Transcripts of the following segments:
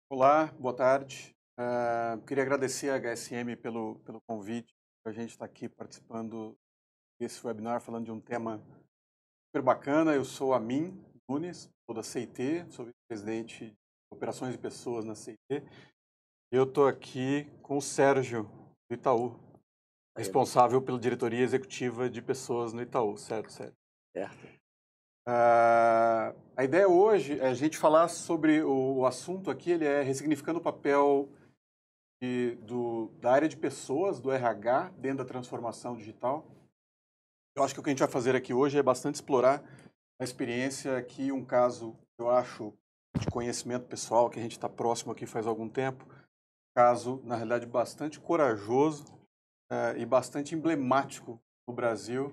Olá, boa tarde. Queria agradecer a HSM pelo convite. A gente está aqui participando desse webinar falando de um tema super bacana. Eu sou Amin Nunes, sou da CIT, sou vice-presidente de Operações e Pessoas na CIT. Eu estou aqui com o Sérgio, do Itaú, responsável pela diretoria executiva de pessoas no Itaú, certo, Sérgio? Certo. A ideia hoje é a gente falar sobre o assunto aqui, ele é ressignificando o papel da área de pessoas, do RH, dentro da transformação digital. Eu acho que o que a gente vai fazer aqui hoje é bastante explorar a experiência aqui, um caso, eu acho, de conhecimento pessoal, que a gente está próximo aqui faz algum tempo, caso, na realidade, bastante corajoso e bastante emblemático no Brasil,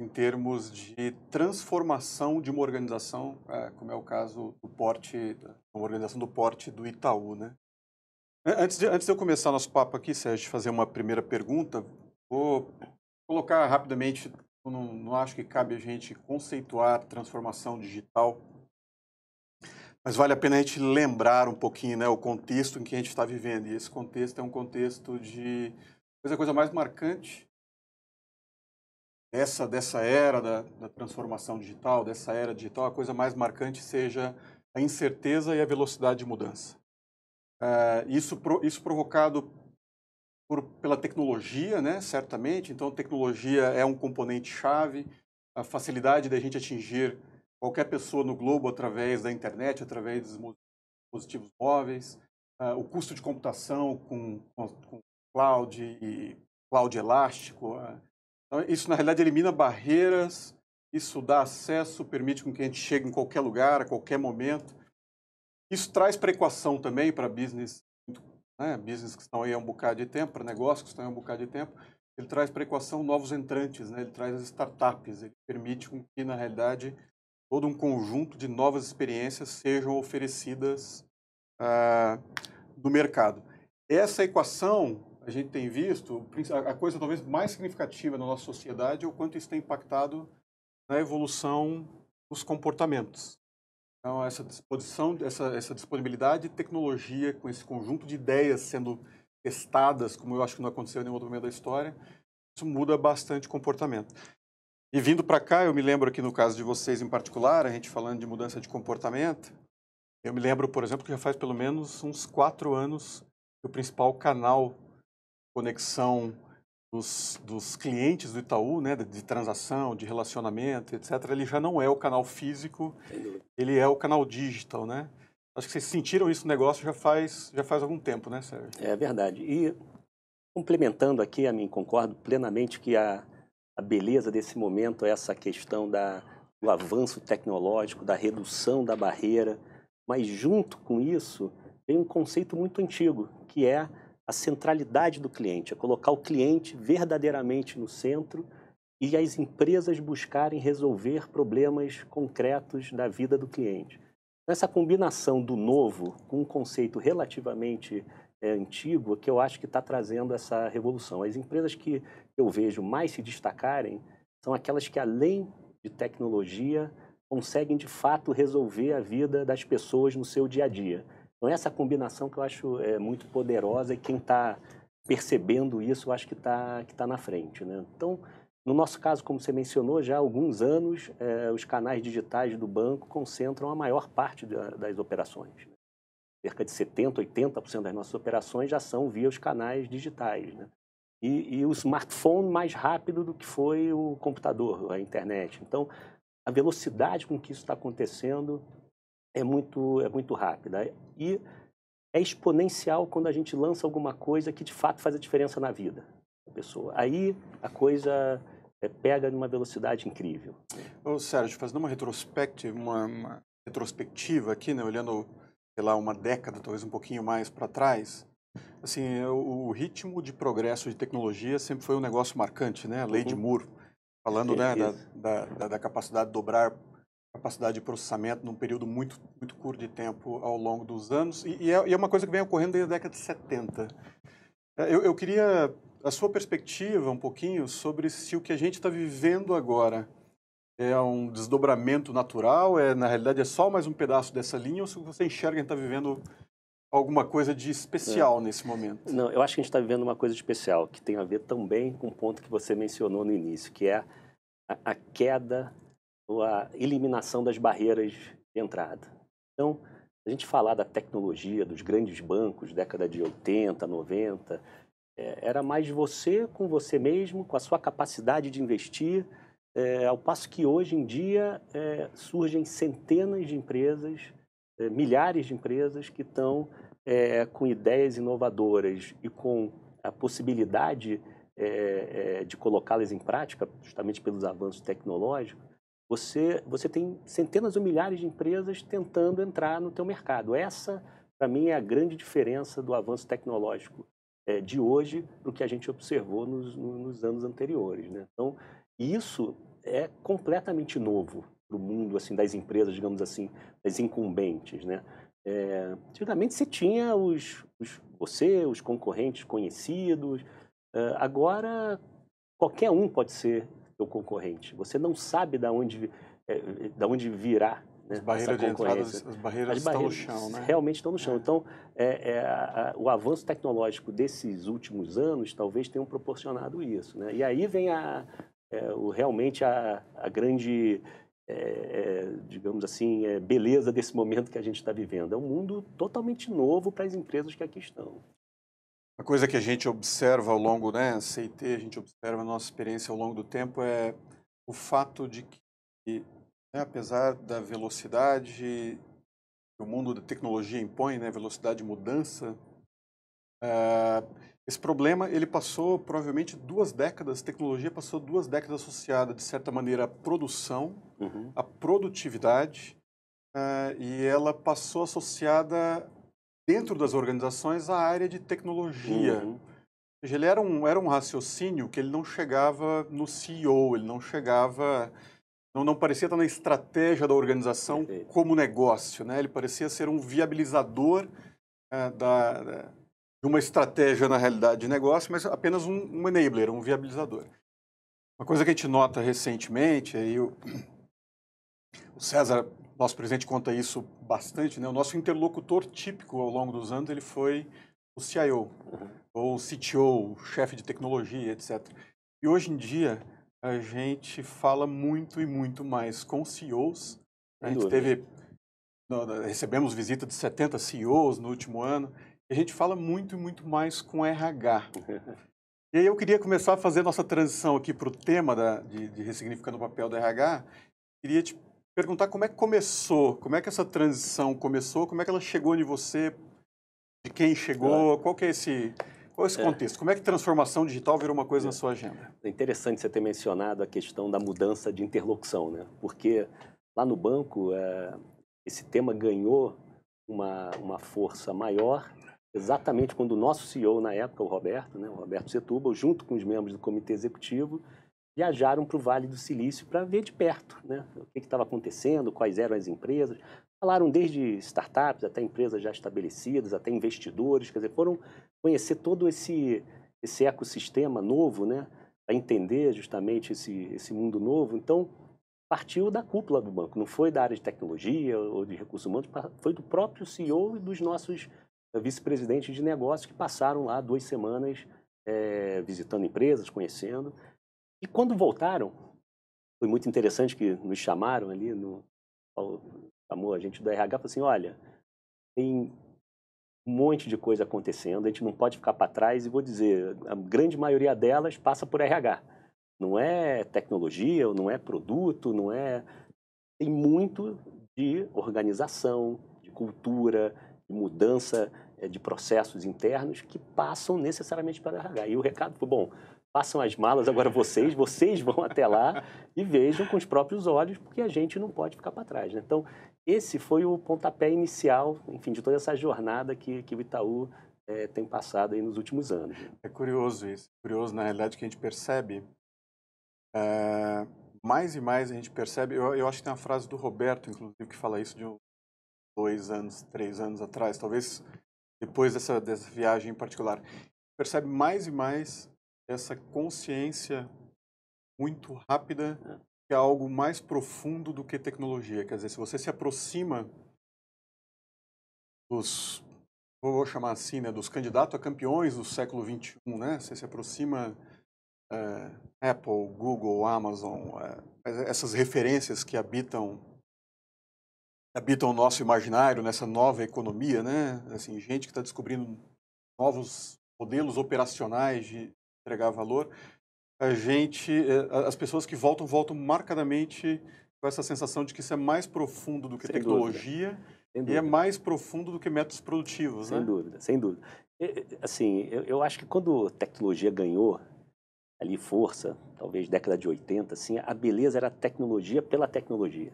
em termos de transformação de uma organização, como é o caso do porte, uma organização do porte do Itaú, né? Antes de eu começar nosso papo aqui, Sérgio, fazer uma primeira pergunta, vou colocar rapidamente, eu não acho que cabe a gente conceituar transformação digital, mas vale a pena a gente lembrar um pouquinho, né, o contexto em que a gente está vivendo. E esse contexto é um contexto de a coisa mais marcante dessa era da transformação digital, dessa era digital, a coisa mais marcante seja a incerteza e a velocidade de mudança. Isso provocado pela tecnologia, né, certamente. Então, tecnologia é um componente-chave, a facilidade da gente atingir qualquer pessoa no globo através da internet, através dos dispositivos móveis, o custo de computação com cloud e cloud elástico. Então, isso, na realidade, elimina barreiras, isso dá acesso, permite com que a gente chegue em qualquer lugar, a qualquer momento. Isso traz para a equação também para business, né, business que estão aí há um bocado de tempo, para negócios que estão aí há um bocado de tempo, ele traz para a equação novos entrantes, né, ele traz as startups, ele permite com que, na realidade, todo um conjunto de novas experiências sejam oferecidas no mercado. Essa equação, a gente tem visto, a coisa talvez mais significativa na nossa sociedade é o quanto isso tem impactado na evolução dos comportamentos. Então, essa disponibilidade de tecnologia, com esse conjunto de ideias sendo testadas, como eu acho que não aconteceu em nenhum outro momento da história, isso muda bastante o comportamento. E vindo para cá, eu me lembro aqui no caso de vocês em particular, a gente falando de mudança de comportamento, eu me lembro, por exemplo, que já faz pelo menos uns 4 anos que o principal canal de conexão dos clientes do Itaú, né, de transação, de relacionamento, etc., ele já não é o canal físico, ele é o canal digital, né? Acho que vocês sentiram isso no negócio já faz algum tempo, né, Sérgio? É verdade. E complementando aqui, a mim concordo plenamente que a beleza desse momento é essa questão do avanço tecnológico, da redução da barreira, mas junto com isso vem um conceito muito antigo, que é a centralidade do cliente, é colocar o cliente verdadeiramente no centro e as empresas buscarem resolver problemas concretos da vida do cliente. Essa combinação do novo com um conceito relativamente antigo que eu acho que está trazendo essa revolução. As empresas que eu vejo mais se destacarem são aquelas que, além de tecnologia, conseguem de fato resolver a vida das pessoas no seu dia a dia. Então, essa combinação que eu acho muito poderosa e quem está percebendo isso, eu acho que tá na frente, né? Então, no nosso caso, como você mencionou, já há alguns anos, os canais digitais do banco concentram a maior parte das operações. Né? Cerca de 70%, 80% das nossas operações já são via os canais digitais. Né? E o smartphone mais rápido do que foi o computador, a internet. Então, a velocidade com que isso está acontecendo é muito rápida. E é exponencial quando a gente lança alguma coisa que de fato faz a diferença na vida da pessoa. Aí a coisa pega numa velocidade incrível. Ô, Sérgio, fazendo uma retrospectiva aqui, né, olhando, sei lá, uma década, talvez um pouquinho mais para trás, assim, o ritmo de progresso de tecnologia sempre foi um negócio marcante, né? A lei de Moore, falando, né, da capacidade de dobrar capacidade de processamento num período muito, muito curto de tempo ao longo dos anos, e é uma coisa que vem ocorrendo desde a década de 70. Eu queria a sua perspectiva um pouquinho sobre se o que a gente está vivendo agora é um desdobramento natural, na realidade é só mais um pedaço dessa linha, ou se você enxerga que a gente está vivendo alguma coisa de especial nesse momento? Não, eu acho que a gente está vivendo uma coisa especial, que tem a ver também com o ponto que você mencionou no início, que é a queda ou a eliminação das barreiras de entrada. Então, a gente falar da tecnologia, dos grandes bancos, década de 80, 90, era mais você com você mesmo, com a sua capacidade de investir, ao passo que hoje em dia surgem centenas de empresas, milhares de empresas que estão com ideias inovadoras e com a possibilidade de colocá-las em prática, justamente pelos avanços tecnológicos. Você tem centenas ou milhares de empresas tentando entrar no teu mercado. Essa, para mim, é a grande diferença do avanço tecnológico de hoje para o que a gente observou nos anos anteriores, né? Então, isso é completamente novo para o mundo assim, das empresas, digamos assim, das incumbentes, né? Antigamente você tinha os concorrentes conhecidos, agora qualquer um pode ser teu concorrente. Você não sabe da onde virá, né, As barreiras de entrada, as barreiras estão no chão, né? Realmente estão no chão. Então, o avanço tecnológico desses últimos anos talvez tenham proporcionado isso, né? E aí vem realmente a grande, digamos assim, beleza desse momento que a gente está vivendo. É um mundo totalmente novo para as empresas que aqui estão. Uma coisa que a gente observa ao longo, né, CIT, a gente observa a nossa experiência ao longo do tempo é o fato de que, né, apesar da velocidade que o mundo da tecnologia impõe, né, velocidade de mudança, esse problema ele passou provavelmente 2 décadas, a tecnologia passou 2 décadas associada, de certa maneira, à produção, à produtividade, e ela passou associada dentro das organizações à área de tecnologia. Ou seja, ele era um raciocínio que ele não chegava no CEO, ele não chegava, não parecia estar na estratégia da organização como negócio, né? Ele parecia ser um viabilizador de uma estratégia, na realidade, de negócio, mas apenas um enabler, um viabilizador. Uma coisa que a gente nota recentemente, aí o César, nosso presidente, conta isso bastante, né? O nosso interlocutor típico ao longo dos anos ele foi o CIO, ou CTO, chefe de tecnologia, etc. E hoje em dia a gente fala muito e muito mais com CEOs. A gente recebemos visita de 70 CEOs no último ano. E a gente fala muito e muito mais com RH. E aí eu queria começar a fazer nossa transição aqui para o tema de ressignificando o papel do RH. Queria te perguntar como é que começou, como é que essa transição começou, como é que ela chegou em você, de quem chegou, qual é esse contexto? Como é que transformação digital virou uma coisa na sua agenda? É interessante você ter mencionado a questão da mudança de interlocução, né? Porque lá no banco esse tema ganhou uma força maior exatamente quando o nosso CEO na época, o Roberto Setúbal, junto com os membros do comitê executivo, viajaram para o Vale do Silício para ver de perto, né, o que estava acontecendo, quais eram as empresas. Falaram desde startups até empresas já estabelecidas, até investidores, quer dizer, foram conhecer todo esse ecossistema novo, né, para entender justamente esse mundo novo. Então, partiu da cúpula do banco, não foi da área de tecnologia ou de recursos humanos, foi do próprio CEO e dos nossos vice-presidentes de negócios que passaram lá 2 semanas visitando empresas, conhecendo. E quando voltaram, foi muito interessante que nos chamaram ali, chamou a gente do RH e falou assim, olha, tem um monte de coisa acontecendo, a gente não pode ficar para trás e vou dizer, a grande maioria delas passa por RH. Não é tecnologia, não é produto, não é... Tem muito de organização, de cultura, de mudança de processos internos que passam necessariamente para RH. E o recado foi, bom, façam as malas agora vocês vão até lá e vejam com os próprios olhos, porque a gente não pode ficar para trás, né? Então, esse foi o pontapé inicial, enfim, de toda essa jornada que o Itaú tem passado aí nos últimos anos. É curioso isso. Curioso, na realidade, que a gente percebe, mais e mais a gente percebe, eu acho que tem uma frase do Roberto, inclusive, que fala isso de 2 anos, 3 anos atrás, talvez depois dessa viagem em particular. Percebe mais e mais essa consciência muito rápida que é algo mais profundo do que tecnologia. Quer dizer, se você se aproxima dos vou chamar assim, né, dos candidatos a campeões do século XXI, né? Você se aproxima Apple, Google, Amazon, essas referências que habitam o nosso imaginário nessa nova economia, né? Assim, gente que está descobrindo novos modelos operacionais de entregar valor. As pessoas que voltam marcadamente com essa sensação de que isso é mais profundo do que Sem tecnologia Sem e é dúvida. mais profundo do que métodos produtivos, Sem né? dúvida, sem dúvida. Assim, eu acho que quando a tecnologia ganhou ali força, talvez década de 80, assim, a beleza era a tecnologia pela tecnologia.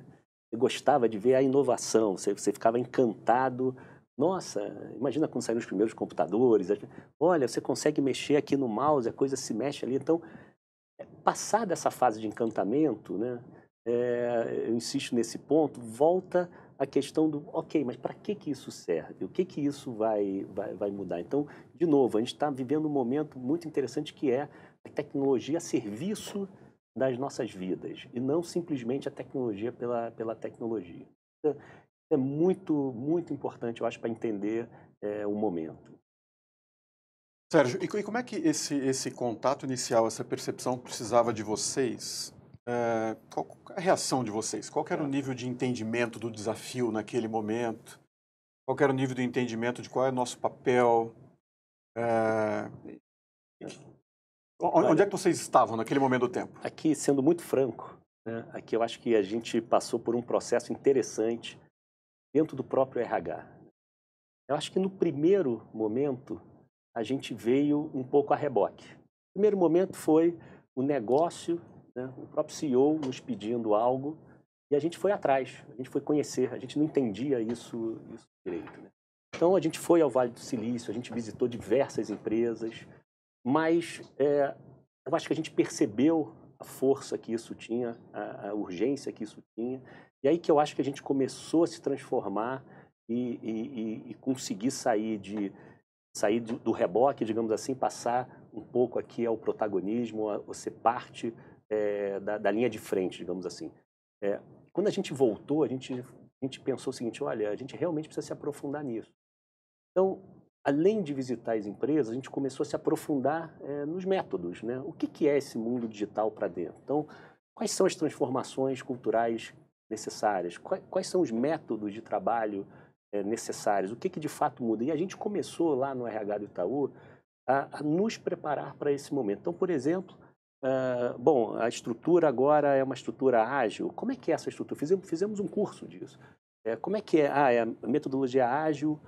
Você gostava de ver a inovação, você ficava encantado. Nossa, imagina quando saíram os primeiros computadores. Olha, você consegue mexer aqui no mouse, a coisa se mexe ali. Então, passar dessa fase de encantamento, né, eu insisto nesse ponto, volta a questão do, ok, mas para que isso serve? O que isso vai mudar? Então, de novo, a gente está vivendo um momento muito interessante que é a tecnologia a serviço das nossas vidas e não simplesmente a tecnologia pela tecnologia. Isso é muito, muito importante, eu acho, para entender o momento. Sérgio, e como é que esse contato inicial, essa percepção precisava de vocês? Qual a reação de vocês? Qual que era o nível de entendimento do desafio naquele momento? Qual que era o nível de entendimento de qual é o nosso papel? Onde é que vocês estavam naquele momento do tempo? Aqui, sendo muito franco, né, aqui eu acho que a gente passou por um processo interessante dentro do próprio RH. Eu acho que no primeiro momento a gente veio um pouco a reboque. O primeiro momento foi o negócio, né, o próprio CEO nos pedindo algo e a gente foi atrás, a gente foi conhecer, a gente não entendia isso direito. Né? Então a gente foi ao Vale do Silício, a gente visitou diversas empresas, mas eu acho que a gente percebeu a força que isso tinha, a urgência que isso tinha, e aí que eu acho que a gente começou a se transformar e conseguir sair do reboque, digamos assim, passar um pouco aqui ao protagonismo, a ser parte da linha de frente, digamos assim. Quando a gente voltou, a gente pensou o seguinte, olha, a gente realmente precisa se aprofundar nisso. Então, além de visitar as empresas, a gente começou a se aprofundar nos métodos, né? O que é esse mundo digital para dentro? Então, quais são as transformações culturais necessárias? Quais são os métodos de trabalho necessários? O que de fato muda? E a gente começou lá no RH do Itaú a nos preparar para esse momento. Então, por exemplo, bom, a estrutura agora é uma estrutura ágil. Como é que é essa estrutura? Fizemos um curso disso. Como é que é? É a metodologia ágil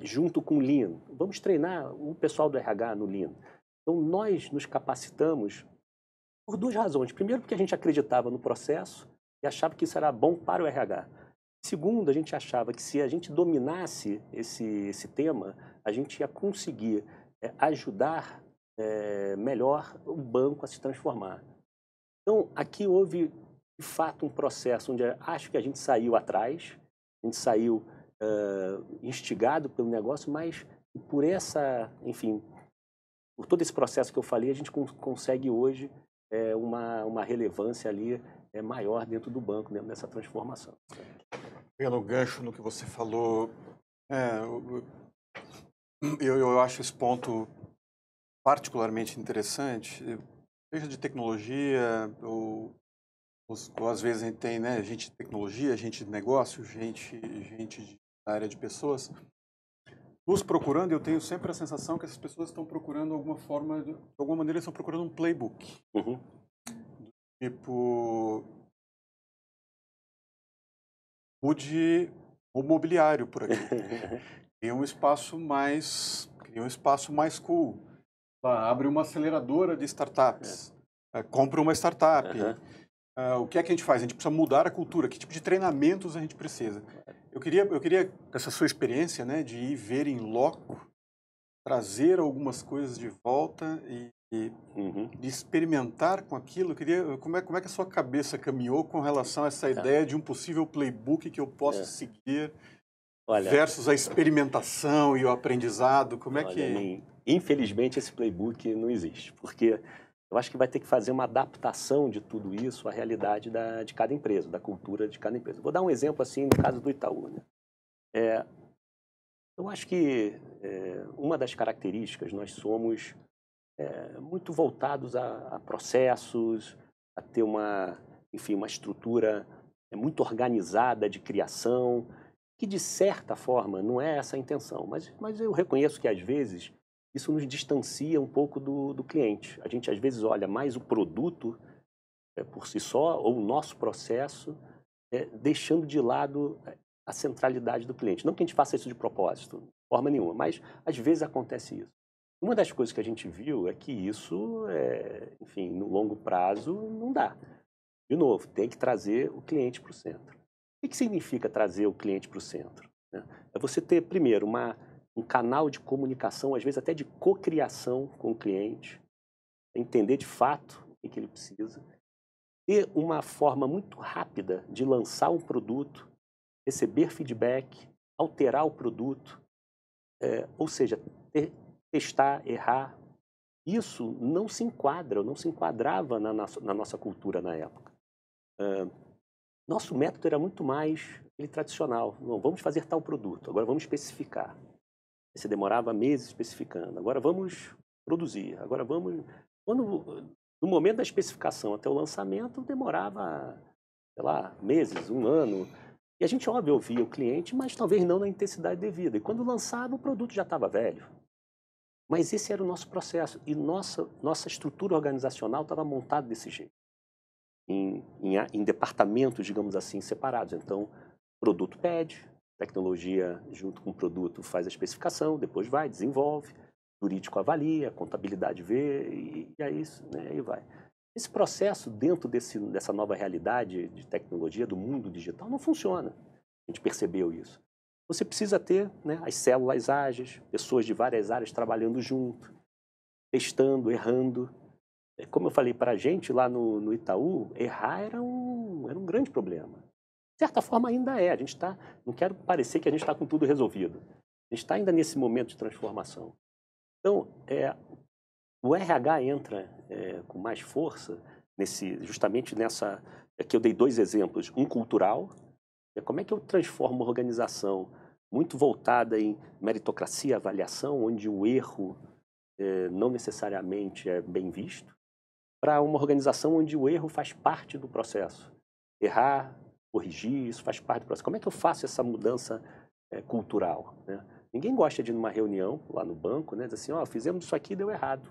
junto com o Lean. Vamos treinar o pessoal do RH no Lean. Então, nós nos capacitamos por duas razões. Primeiro, porque a gente acreditava no processo e achava que isso era bom para o RH. Segundo, a gente achava que se a gente dominasse esse tema, a gente ia conseguir ajudar melhor o banco a se transformar. Então, aqui houve, de fato, um processo onde acho que a gente saiu atrás, a gente saiu instigado pelo negócio, mas por enfim, por todo esse processo que eu falei, a gente consegue hoje uma relevância ali maior dentro do banco, dentro dessa transformação. Pelo gancho no que você falou, eu acho esse ponto particularmente interessante. Seja de tecnologia, ou às vezes a gente tem, né, gente de tecnologia, gente de negócio, gente da área de pessoas, nos procurando. Eu tenho sempre a sensação que essas pessoas estão procurando de alguma maneira estão procurando um playbook. Uhum. Tipo, mude o mobiliário por aqui. Cria um espaço mais cool. Abre uma aceleradora de startups. Compra uma startup. O que é que a gente faz? A gente precisa mudar a cultura. Que tipo de treinamentos a gente precisa? Eu queria essa sua experiência, né, de ir ver em loco, trazer algumas coisas de volta e de experimentar com aquilo. Eu queria, como é que a sua cabeça caminhou com relação a essa ideia de um possível playbook que eu possa seguir versus a experimentação e o aprendizado? Como é que... Infelizmente, esse playbook não existe, porque eu acho que vai ter que fazer uma adaptação de tudo isso à realidade de cada empresa, da cultura de cada empresa. Vou dar um exemplo assim no caso do Itaú. Né? Eu acho que uma das características, nós somos muito voltados a processos, a ter enfim, uma estrutura muito organizada de criação, que de certa forma não é essa a intenção, mas eu reconheço que às vezes isso nos distancia um pouco do cliente. A gente às vezes olha mais o produto por si só, ou o nosso processo, deixando de lado a centralidade do cliente. Não que a gente faça isso de propósito, de forma nenhuma, mas às vezes acontece isso. Uma das coisas que a gente viu é que isso, enfim, no longo prazo não dá. De novo, tem que trazer o cliente para o centro. O que significa trazer o cliente para o centro? Né? É você ter, primeiro, um canal de comunicação, às vezes até de cocriação com o cliente, entender de fato o que ele precisa, ter uma forma muito rápida de lançar um produto, receber feedback, alterar o produto, ou seja, testar, errar. Isso não se enquadra, não se enquadrava na nossa cultura na época. Nosso método era muito mais tradicional. Não, vamos fazer tal produto, agora vamos especificar. Você demorava meses especificando, agora vamos produzir, agora vamos... No momento da especificação até o lançamento, demorava, sei lá, meses, um ano. E a gente, óbvio, ouvia o cliente, mas talvez não na intensidade devida. E quando lançava, o produto já estava velho. Mas esse era o nosso processo. E nossa estrutura organizacional estava montada desse jeito. Em departamentos, digamos assim, separados. Então, produto pede, tecnologia junto com o produto faz a especificação, depois vai, desenvolve, jurídico avalia, contabilidade vê, e aí, né, aí vai. Esse processo, dentro dessa nova realidade de tecnologia, do mundo digital, não funciona. A gente percebeu isso. Você precisa ter, né, as células ágeis, pessoas de várias áreas trabalhando junto, testando, errando. Como eu falei para a gente lá no Itaú, errar era um grande problema. De certa forma ainda é. A gente não quero parecer que a gente está com tudo resolvido. A gente está ainda nesse momento de transformação. Então, o RH entra com mais força justamente nessa... Aqui eu dei 2 exemplos. Um cultural. Como é que eu transformo uma organização muito voltada em meritocracia, avaliação, onde o erro não necessariamente é bem visto, para uma organização onde o erro faz parte do processo. Errar, corrigir, isso faz parte do processo. Como é que eu faço essa mudança cultural? Né? Ninguém gosta de ir numa reunião lá no banco, né, dizer assim, ó, fizemos isso aqui e deu errado.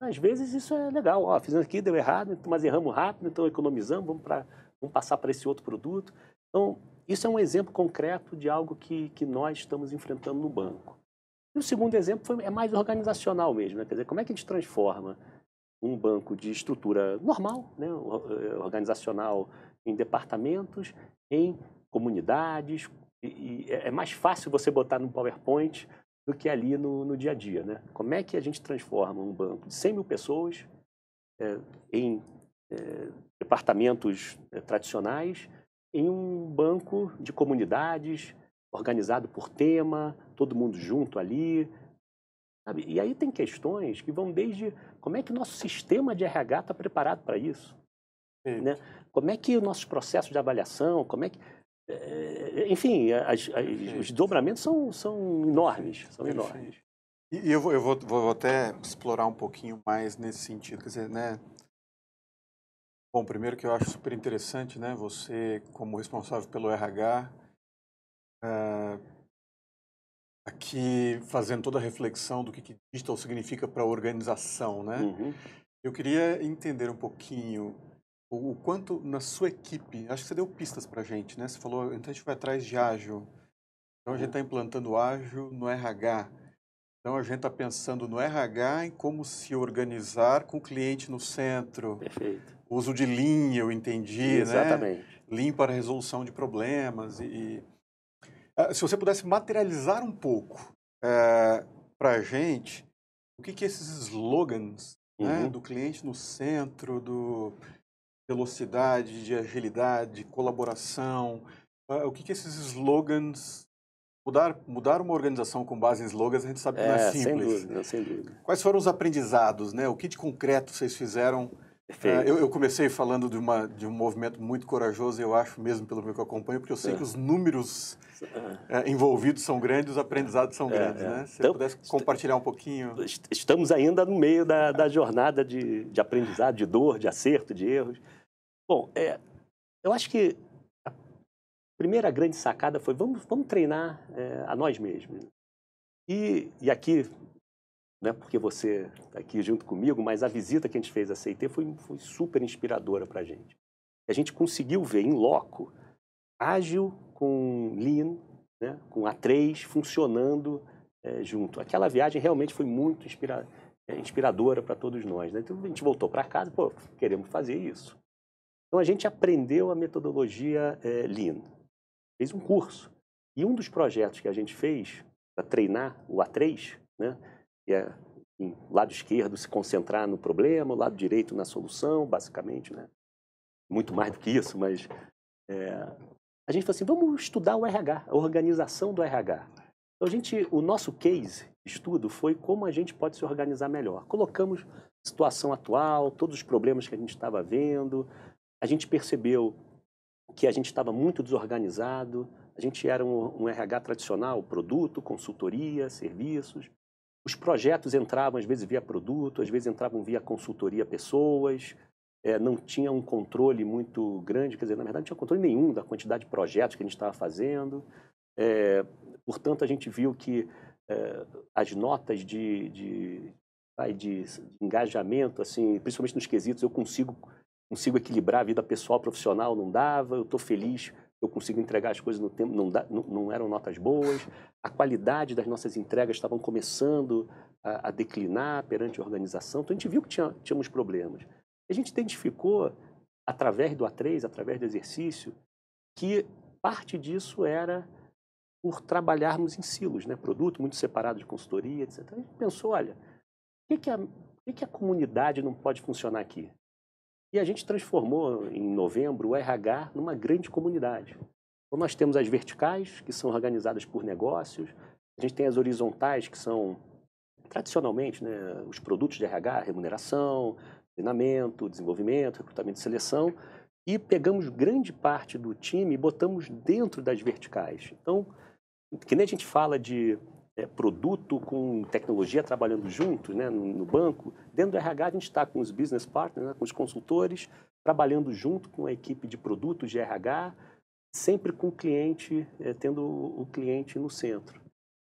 Às vezes isso é legal, ó, fizemos aqui, deu errado, mas erramos rápido, então economizamos, vamos passar para esse outro produto. Então, isso é um exemplo concreto de algo que nós estamos enfrentando no banco. E o segundo exemplo é mais organizacional mesmo, né? Quer dizer, como é que a gente transforma um banco de estrutura normal, né, organizacional, em departamentos, em comunidades, e é mais fácil você botar no PowerPoint do que ali no dia a dia, né? Como é que a gente transforma um banco de 100 mil pessoas em departamentos tradicionais em um banco de comunidades, organizado por tema, todo mundo junto ali, sabe? E aí tem questões que vão desde como é que o nosso sistema de RH está preparado para isso, né? Como é que os nossos processos de avaliação, como é que... enfim, os dobramentos são enormes, enormes. E eu vou até explorar um pouquinho mais nesse sentido, quer dizer, né? Bom, primeiro que eu acho super interessante, né? Você, como responsável pelo RH, aqui fazendo toda a reflexão do que digital significa para a organização, né? Uhum. Eu queria entender um pouquinho o quanto na sua equipe, acho que você deu pistas para a gente, né? Você falou, então a gente vai atrás de ágil, então a gente está implantando ágil no RH. Então a gente está pensando no RH em como se organizar com o cliente no centro. Perfeito. O uso de Lean, eu entendi, Exatamente. né? Lean para resolução de problemas. Se você pudesse materializar um pouco para a gente, o que esses slogans, né, do cliente no centro, do velocidade, de agilidade, colaboração, o que esses slogans... Mudar uma organização com base em slogans, a gente sabe que não é simples. Sem dúvida. Quais foram os aprendizados, né? O que de concreto vocês fizeram Perfeito. Eu comecei falando de um movimento muito corajoso, eu acho mesmo, pelo que eu acompanho, porque eu sei que os números envolvidos são grandes, os aprendizados são grandes, né? Se você pudesse compartilhar um pouquinho. Estamos ainda no meio da jornada de aprendizado, de dor, de acerto, de erros. Bom, eu acho que a primeira grande sacada foi vamos treinar a nós mesmos. E aqui, não é porque você está aqui junto comigo, mas a visita que a gente fez à CIT foi super inspiradora para a gente. A gente conseguiu ver em loco, ágil com Lean, né, com A3 funcionando junto. Aquela viagem realmente foi muito inspiradora para todos nós, né? Então a gente voltou para casa, pô, queremos fazer isso. Então a gente aprendeu a metodologia Lean, fez um curso. E um dos projetos que a gente fez para treinar o A3, né, que é lado esquerdo se concentrar no problema, o lado direito na solução, basicamente, né? Muito mais do que isso, mas a gente falou assim, vamos estudar o RH, a organização do RH. Então o nosso case de estudo foi como a gente pode se organizar melhor. Colocamos a situação atual, todos os problemas que a gente estava vendo, a gente percebeu que a gente estava muito desorganizado, a gente era um RH tradicional, produto, consultoria, serviços. Os projetos entravam, às vezes, via produto, às vezes entravam via consultoria pessoas, não tinha um controle muito grande, quer dizer, na verdade não tinha controle nenhum da quantidade de projetos que a gente estava fazendo. Portanto, a gente viu que as notas de engajamento, assim, principalmente nos quesitos, eu consigo equilibrar a vida pessoal, profissional, não dava, eu estou feliz, eu consigo entregar as coisas no tempo, não eram notas boas, a qualidade das nossas entregas estavam começando a declinar perante a organização, então a gente viu que tínhamos problemas. A gente identificou, através do A3, através do exercício, que parte disso era por trabalharmos em silos, né? Produto muito separado de consultoria, etc. A gente pensou, olha, por que a comunidade não pode funcionar aqui? E a gente transformou, em novembro, o RH numa grande comunidade. Então, nós temos as verticais, que são organizadas por negócios. A gente tem as horizontais, que são, tradicionalmente, né, os produtos de RH, remuneração, treinamento, desenvolvimento, recrutamento e seleção. E pegamos grande parte do time e botamos dentro das verticais. Então, que nem a gente fala de produto com tecnologia trabalhando juntos, né, no banco, dentro do RH a gente está com os business partners, né, com os consultores, trabalhando junto com a equipe de produtos de RH, sempre com o cliente, tendo o cliente no centro.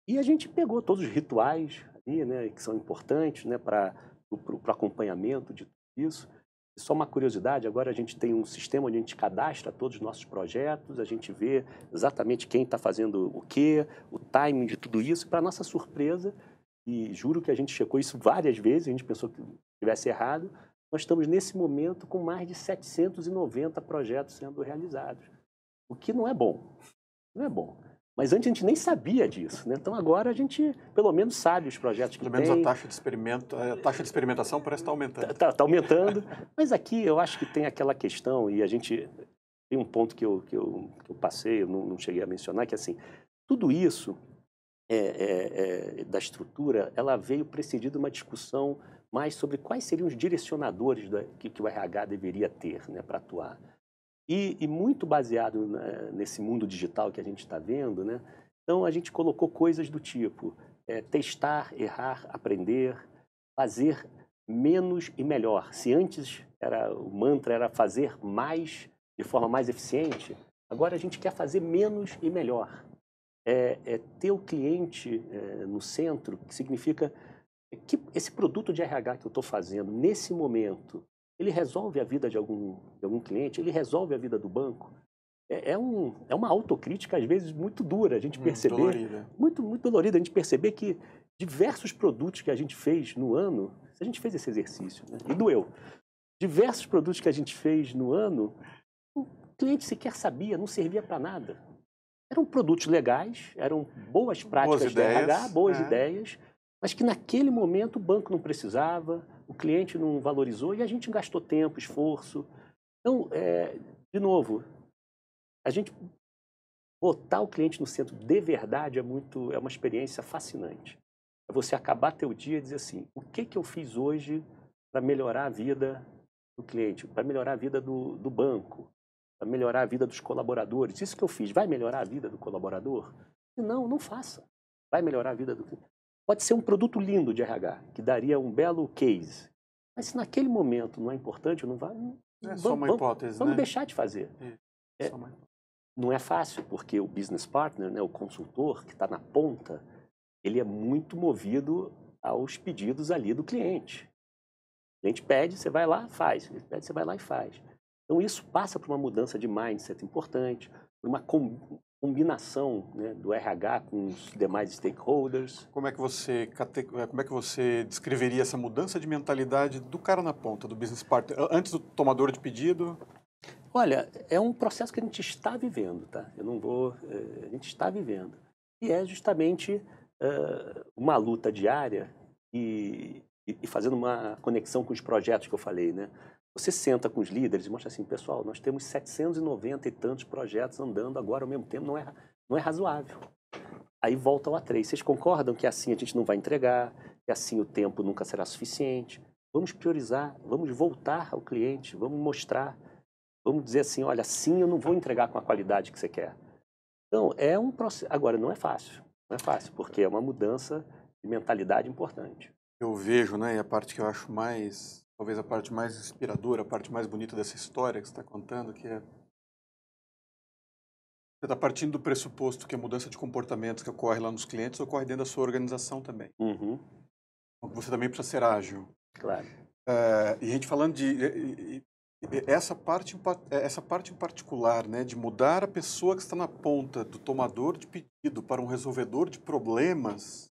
E a gente pegou todos os rituais ali, né, que são importantes, né, para o acompanhamento de tudo isso. E só uma curiosidade, agora a gente tem um sistema onde a gente cadastra todos os nossos projetos, a gente vê exatamente quem está fazendo o quê, o timing de tudo isso. Para nossa surpresa, e juro que a gente checou isso várias vezes, a gente pensou que estivesse errado, nós estamos nesse momento com mais de 790 projetos sendo realizados. O que não é bom, não é bom. Mas antes a gente nem sabia disso, né? Então agora a gente pelo menos sabe os projetos que tem. Pelo menos a taxa de experimentação parece estar aumentando. Está aumentando, mas aqui eu acho que tem aquela questão, e a gente tem um ponto que eu passei, eu não cheguei a mencionar, que assim, tudo isso da estrutura, ela veio precedida de uma discussão mais sobre quais seriam os direcionadores que o RH deveria ter, né, para atuar. E muito baseado nesse mundo digital que a gente está vendo, né? Então a gente colocou coisas do tipo testar, errar, aprender, fazer menos e melhor. Se antes o mantra era fazer mais de forma mais eficiente, agora a gente quer fazer menos e melhor. Ter o cliente no centro, que significa que esse produto de RH que eu estou fazendo nesse momento, ele resolve a vida de algum cliente, ele resolve a vida do banco. É uma autocrítica, às vezes, muito dura. A gente perceber... Dolorida. Muito dolorida. A gente perceber que diversos produtos que a gente fez no ano... A gente fez esse exercício, né? E doeu. Diversos produtos que a gente fez no ano, o cliente sequer sabia, não servia para nada. Eram produtos legais, eram boas práticas de RH, boas ideias, mas que naquele momento o banco não precisava, o cliente não valorizou e a gente gastou tempo, esforço. Então, de novo, a gente botar o cliente no centro de verdade é uma experiência fascinante. É você acabar teu dia e dizer assim, o que eu fiz hoje para melhorar a vida do cliente, para melhorar a vida do banco, para melhorar a vida dos colaboradores. Isso que eu fiz, vai melhorar a vida do colaborador? Não, não faça. Vai melhorar a vida do cliente. Pode ser um produto lindo de RH, que daria um belo case. Mas se naquele momento não é importante, não vai... É só uma hipótese, vamos né? deixar de fazer. Não é fácil, porque o business partner, né, o consultor que está na ponta, ele é muito movido aos pedidos ali do cliente. O cliente pede, você vai lá, faz. Ele pede, você vai lá e faz. Então isso passa por uma mudança de mindset importante, por uma combinação, né, do RH com os demais stakeholders. Como é que você descreveria essa mudança de mentalidade do cara na ponta, do business partner, antes do tomador de pedido? Olha, é um processo que a gente está vivendo, tá? A gente está vivendo. E é justamente uma luta diária e fazendo uma conexão com os projetos que eu falei, né? Você senta com os líderes e mostra assim, pessoal, nós temos 790 e tantos projetos andando agora ao mesmo tempo, não é razoável. Aí volta ao A3. Vocês concordam que assim a gente não vai entregar, que assim o tempo nunca será suficiente? Vamos priorizar, vamos voltar ao cliente, vamos mostrar, vamos dizer assim, olha, assim eu não vou entregar com a qualidade que você quer. Então, é um processo. Agora, não é fácil. Não é fácil, porque é uma mudança de mentalidade importante. Eu vejo, né, e a parte que eu acho talvez a parte mais inspiradora, a parte mais bonita dessa história que você está contando, que é você está partindo do pressuposto que a mudança de comportamentos que ocorre lá nos clientes ocorre dentro da sua organização também. Uhum. Então, você também precisa ser ágil. Claro. E a gente falando de essa parte em particular, né, de mudar a pessoa que está na ponta do tomador de pedido para um resolvedor de problemas,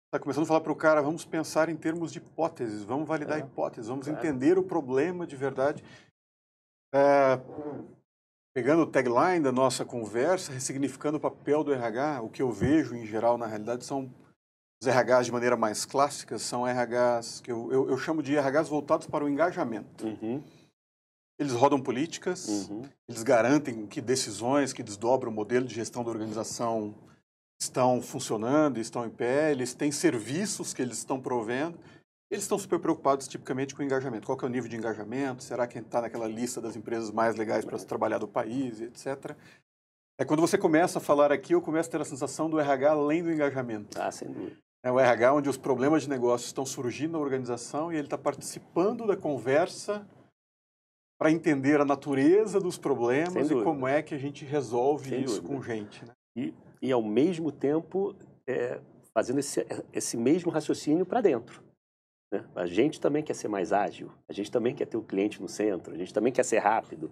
está começando a falar para o cara, vamos pensar em termos de hipóteses, vamos validar hipóteses, vamos entender o problema de verdade. Pegando o tagline da nossa conversa, ressignificando o papel do RH, o que eu vejo em geral, na realidade, são os RHs de maneira mais clássica, são RHs que eu chamo de RHs voltados para o engajamento. Uhum. Eles rodam políticas, Uhum. eles garantem que decisões que desdobram o modelo de gestão da organização estão funcionando, estão em pé, eles têm serviços que eles estão provendo. Eles estão super preocupados tipicamente com o engajamento. Qual que é o nível de engajamento? Será que está naquela lista das empresas mais legais para se trabalhar do país, etc. Quando você começa a falar aqui, eu começo a ter a sensação do RH além do engajamento. Sem dúvida. É o RH onde os problemas de negócio estão surgindo na organização e ele está participando da conversa para entender a natureza dos problemas e como é que a gente resolve isso com gente. Né? E ao mesmo tempo, fazendo esse mesmo raciocínio para dentro. Né? A gente também quer ser mais ágil, a gente também quer ter o cliente no centro, a gente também quer ser rápido,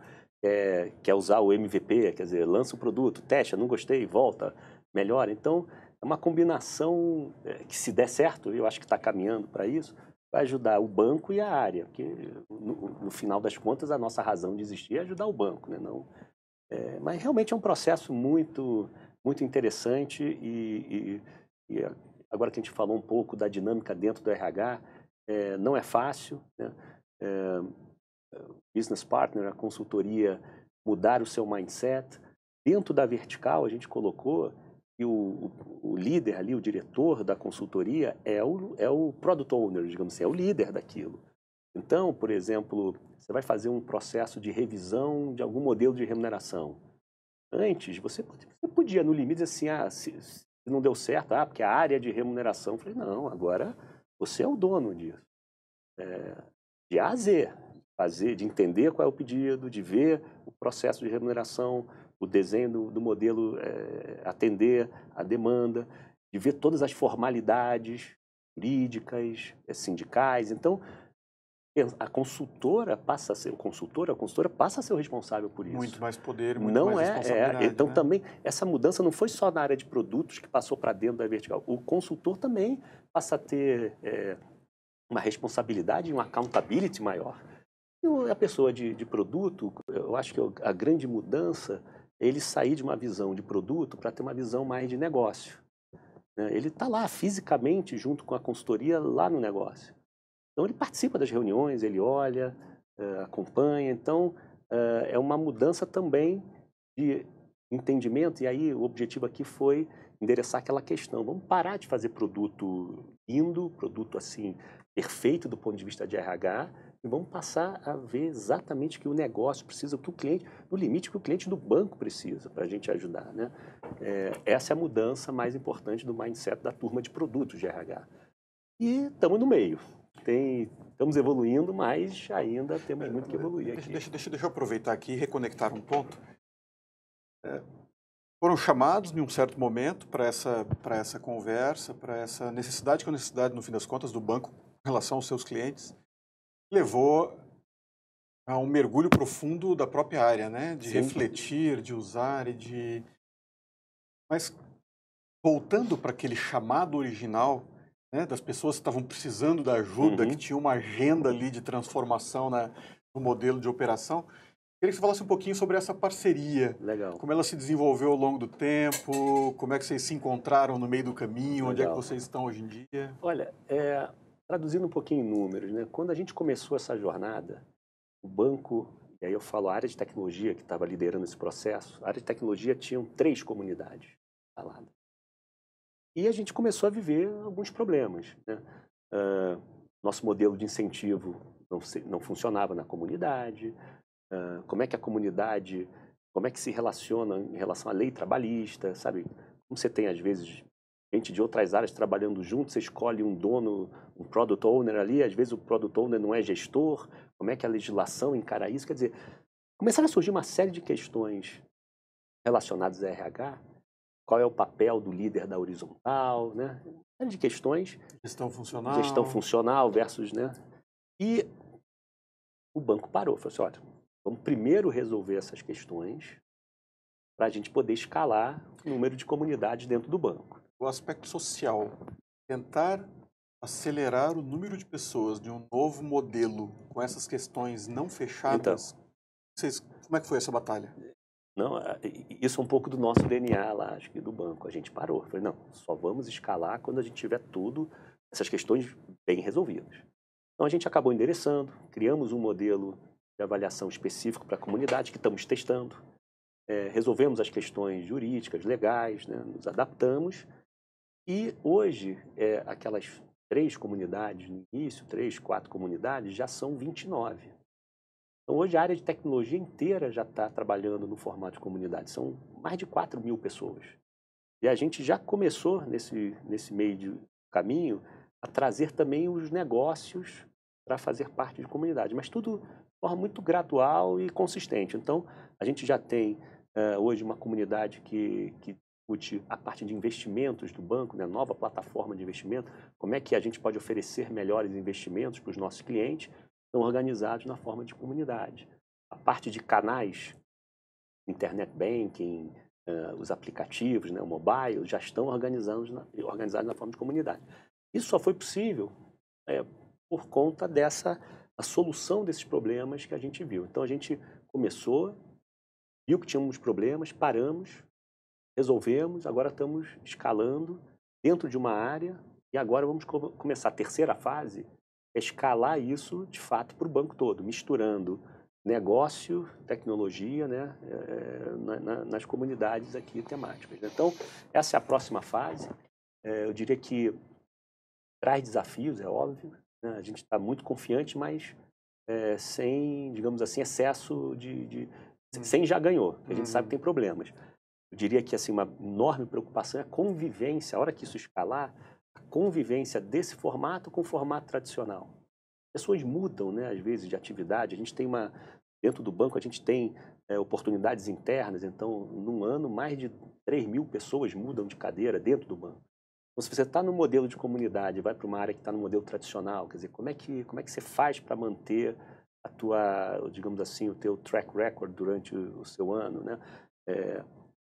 quer usar o MVP, quer dizer, lança o produto, testa, não gostei, volta, melhora. Então, é uma combinação que, se der certo, eu acho que está caminhando para isso, vai ajudar o banco e a área, porque no final das contas a nossa razão de existir é ajudar o banco, né? Não, mas realmente é um processo muito, muito interessante e agora que a gente falou um pouco da dinâmica dentro do RH, não é fácil, né? Business partner, a consultoria, mudar o seu mindset. Dentro da vertical, a gente colocou que o líder ali, o diretor da consultoria, é o product owner, digamos assim, é o líder daquilo. Então, por exemplo, você vai fazer um processo de revisão de algum modelo de remuneração. Antes, você podia, no limite, dizer assim, se não deu certo, porque a área de remuneração. Eu falei, não, agora você é o dono disso. De A a Z, de entender qual é o pedido, de ver o processo de remuneração, o desenho do modelo, atender a demanda, de ver todas as formalidades jurídicas, sindicais. Então, a consultora passa a ser a consultora passa a ser o responsável por isso. Muito mais poder, muito mais responsabilidade. Então, né? também, essa mudança não foi só na área de produtos que passou para dentro da vertical. O consultor também passa a ter uma responsabilidade, um accountability maior. E a pessoa de produto, eu acho que a grande mudança é ele sair de uma visão de produto para ter uma visão mais de negócio. Ele está lá fisicamente junto com a consultoria lá no negócio. Então, ele participa das reuniões, ele olha, acompanha. Então, é uma mudança também de entendimento. E aí, o objetivo aqui foi endereçar aquela questão. Vamos parar de fazer produto lindo, produto assim, perfeito do ponto de vista de RH, e vamos passar a ver exatamente o que o negócio precisa, o que o cliente, no limite, o que o cliente do banco precisa para a gente ajudar, né? Essa é a mudança mais importante do mindset da turma de produtos de RH. E estamos no meio. Estamos evoluindo, mas ainda temos muito que evoluir aqui. Deixa eu aproveitar aqui e reconectar um ponto. Foram chamados em um certo momento para essa conversa, para essa necessidade, que é a necessidade, no fim das contas, do banco em relação aos seus clientes, levou a um mergulho profundo da própria área, né? De Sim. refletir, de usar e de... Mas, voltando para aquele chamado original, né, das pessoas que estavam precisando da ajuda, que tinha uma agenda ali de transformação no modelo de operação, queria que você falasse um pouquinho sobre essa parceria. Legal. Como ela se desenvolveu ao longo do tempo, como é que vocês se encontraram no meio do caminho, onde é que vocês estão hoje em dia? Olha, traduzindo um pouquinho em números, né? Quando a gente começou essa jornada, o banco, e aí eu falo a área de tecnologia que estava liderando esse processo, a área de tecnologia tinham 3 comunidades instaladas. E a gente começou a viver alguns problemas, né? Nosso modelo de incentivo não funcionava na comunidade. Como é que a comunidade, como é que se relaciona em relação à lei trabalhista, sabe? Como você tem, às vezes, gente de outras áreas trabalhando junto, você escolhe um dono, um product owner ali, às vezes o product owner não é gestor, como é que a legislação encara isso? Quer dizer, começaram a surgir uma série de questões relacionadas a RH. Qual é o papel do líder da horizontal, né? Uma série de questões. Gestão funcional versus, né? E o banco parou, falou assim, olha, vamos primeiro resolver essas questões para a gente poder escalar o número de comunidades dentro do banco. O aspecto social, tentar acelerar o número de pessoas de um novo modelo com essas questões não fechadas, como é que foi essa batalha? Não, isso é um pouco do nosso DNA lá, acho que do banco. A gente parou. Falei, não, só vamos escalar quando a gente tiver tudo, essas questões bem resolvidas. Então a gente acabou endereçando, criamos um modelo de avaliação específico para a comunidade que estamos testando. Resolvemos as questões jurídicas, legais, né, nos adaptamos. E hoje, aquelas 3 comunidades no início, 3, 4 comunidades, já são 29. Então, hoje, a área de tecnologia inteira já está trabalhando no formato de comunidade. São mais de 4.000 pessoas. E a gente já começou, nesse meio de caminho, a trazer também os negócios para fazer parte de comunidade. Mas tudo de forma muito gradual e consistente. Então, a gente já tem, hoje, uma comunidade que discute a parte de investimentos do banco, né? Nova plataforma de investimento. Como é que a gente pode oferecer melhores investimentos para os nossos clientes? Estão organizados na forma de comunidade. A parte de canais, internet banking, os aplicativos, né, o mobile, já estão organizados na forma de comunidade. Isso só foi possível por conta a solução desses problemas que a gente viu. Então, a gente começou, viu que tínhamos problemas, paramos, resolvemos, agora estamos escalando dentro de uma área e agora vamos começar a terceira fase, escalar isso, de fato, para o banco todo, misturando negócio, tecnologia, né, nas comunidades aqui temáticas. Então, essa é a próxima fase. Eu diria que traz desafios, é óbvio. Né? A gente está muito confiante, mas sem, digamos assim, excesso sem já ganhou. A gente sabe que tem problemas. Eu diria que assim, uma enorme preocupação é a convivência. A hora que isso escalar, a convivência desse formato com o formato tradicional. Pessoas mudam, né, às vezes, de atividade. A gente tem dentro do banco, a gente tem oportunidades internas. Então, num ano, mais de 3.000 pessoas mudam de cadeira dentro do banco. Então, se você está no modelo de comunidade e vai para uma área que está no modelo tradicional, quer dizer, como é que você faz para manter a tua, digamos assim, o teu track record durante o seu ano, né?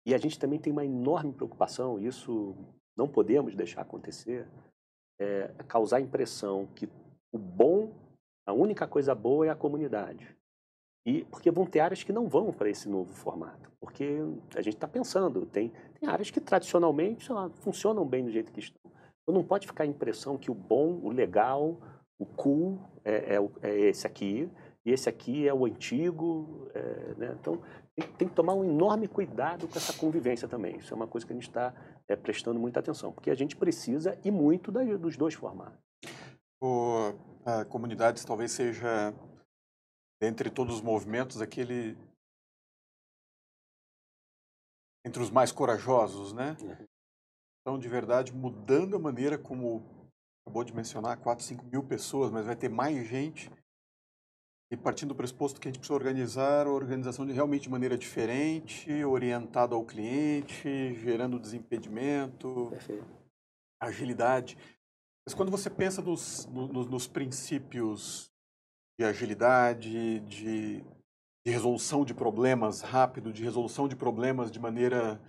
E a gente também tem uma enorme preocupação, isso não podemos deixar acontecer, causar a impressão que a única coisa boa é a comunidade. Porque vão ter áreas que não vão para esse novo formato. Porque a gente está pensando, tem áreas que tradicionalmente funcionam bem do jeito que estão. Então não pode ficar a impressão que o bom, o legal, o cool é esse aqui, e esse aqui é o antigo. Né? Então tem que tomar um enorme cuidado com essa convivência também. Isso é uma coisa que a gente está prestando muita atenção. Porque a gente precisa e muito dos 2 formatos. A comunidades talvez seja, dentre todos os movimentos, aquele entre os mais corajosos, né? Então, de verdade, mudando a maneira como acabou de mencionar, 4, 5 mil pessoas, mas vai ter mais gente. E partindo do pressuposto que a gente precisa organizar a organização realmente de maneira diferente, orientada ao cliente, gerando desimpedimento, Perfeito. agilidade. Mas quando você pensa nos princípios de agilidade, de resolução de problemas rápido, de resolução de problemas de maneira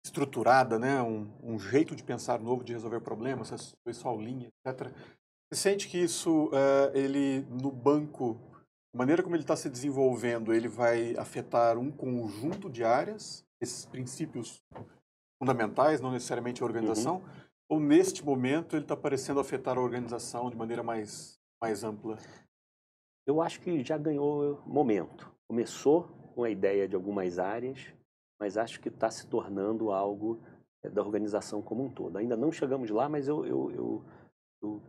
estruturada, né? Um jeito de pensar novo de resolver problemas, essa sua aulinha, etc. Você sente que isso, ele no banco, a maneira como ele está se desenvolvendo, ele vai afetar um conjunto de áreas, esses princípios fundamentais, não necessariamente a organização, ou neste momento ele está parecendo afetar a organização de maneira mais ampla? Eu acho que já ganhou momento. Começou com a ideia de algumas áreas, mas acho que está se tornando algo da organização como um todo. Ainda não chegamos lá, mas eu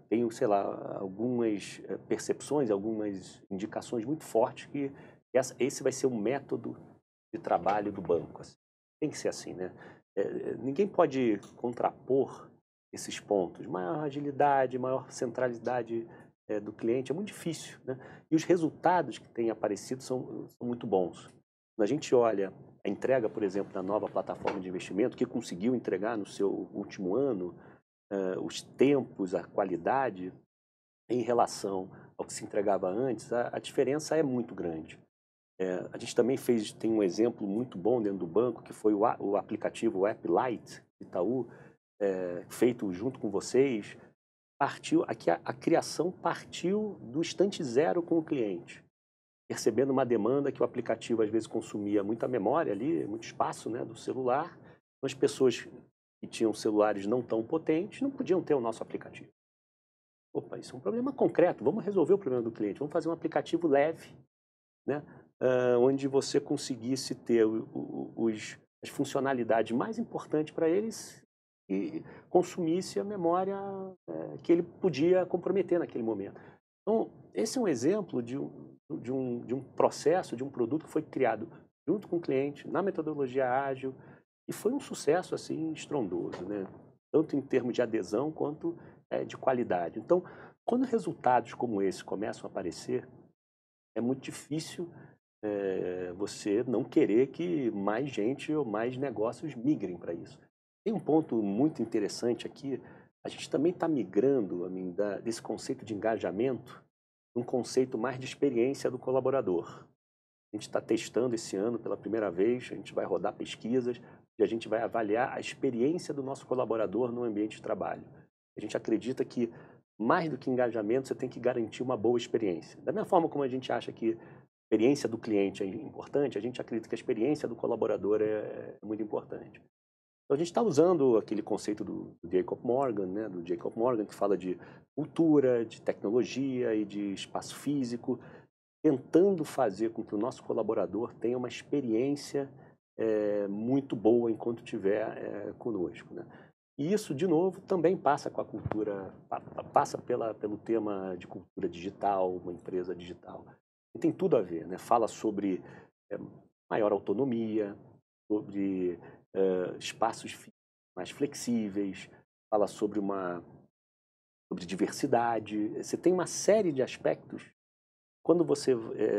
tenho, sei lá, algumas percepções, algumas indicações muito fortes que esse vai ser o método de trabalho do banco. Assim. Tem que ser assim, né? Ninguém pode contrapor esses pontos. Maior agilidade, maior centralidade do cliente é muito difícil, né? E os resultados que têm aparecido são muito bons. Quando a gente olha a entrega, por exemplo, da nova plataforma de investimento, que conseguiu entregar no seu último ano, os tempos, a qualidade, em relação ao que se entregava antes, a diferença é muito grande. A gente também tem um exemplo muito bom dentro do banco, que foi o aplicativo o App Lite, Itaú, feito junto com vocês. A criação partiu do instante zero com o cliente, percebendo uma demanda que o aplicativo às vezes consumia muita memória ali, muito espaço, né, do celular. Então, as pessoas que tinham celulares não tão potentes não podiam ter o nosso aplicativo. Opa, isso é um problema concreto, vamos resolver o problema do cliente, vamos fazer um aplicativo leve, né, onde você conseguisse ter as funcionalidades mais importantes para eles e consumisse a memória que ele podia comprometer naquele momento. Então, esse é um exemplo de um processo, de um produto que foi criado junto com o cliente, na metodologia ágil, e foi um sucesso assim estrondoso, né? Tanto em termos de adesão quanto de qualidade. Então, quando resultados como esse começam a aparecer, é muito difícil você não querer que mais gente ou mais negócios migrem para isso. Tem um ponto muito interessante aqui, a gente também está migrando desse conceito de engajamento um conceito mais de experiência do colaborador. A gente está testando esse ano pela primeira vez, a gente vai rodar pesquisas e a gente vai avaliar a experiência do nosso colaborador no ambiente de trabalho. A gente acredita que, mais do que engajamento, você tem que garantir uma boa experiência. Da mesma forma como a gente acha que a experiência do cliente é importante, a gente acredita que a experiência do colaborador é muito importante. Então, a gente está usando aquele conceito do Jacob Morgan, né, do Jacob Morgan, que fala de cultura, de tecnologia e de espaço físico, tentando fazer com que o nosso colaborador tenha uma experiência muito boa enquanto estiver conosco, né? E isso, de novo, também passa com a cultura, passa pelo tema de cultura digital, uma empresa digital. E tem tudo a ver, né? Fala sobre maior autonomia, sobre espaços mais flexíveis, fala sobre diversidade. Você tem uma série de aspectos. Quando você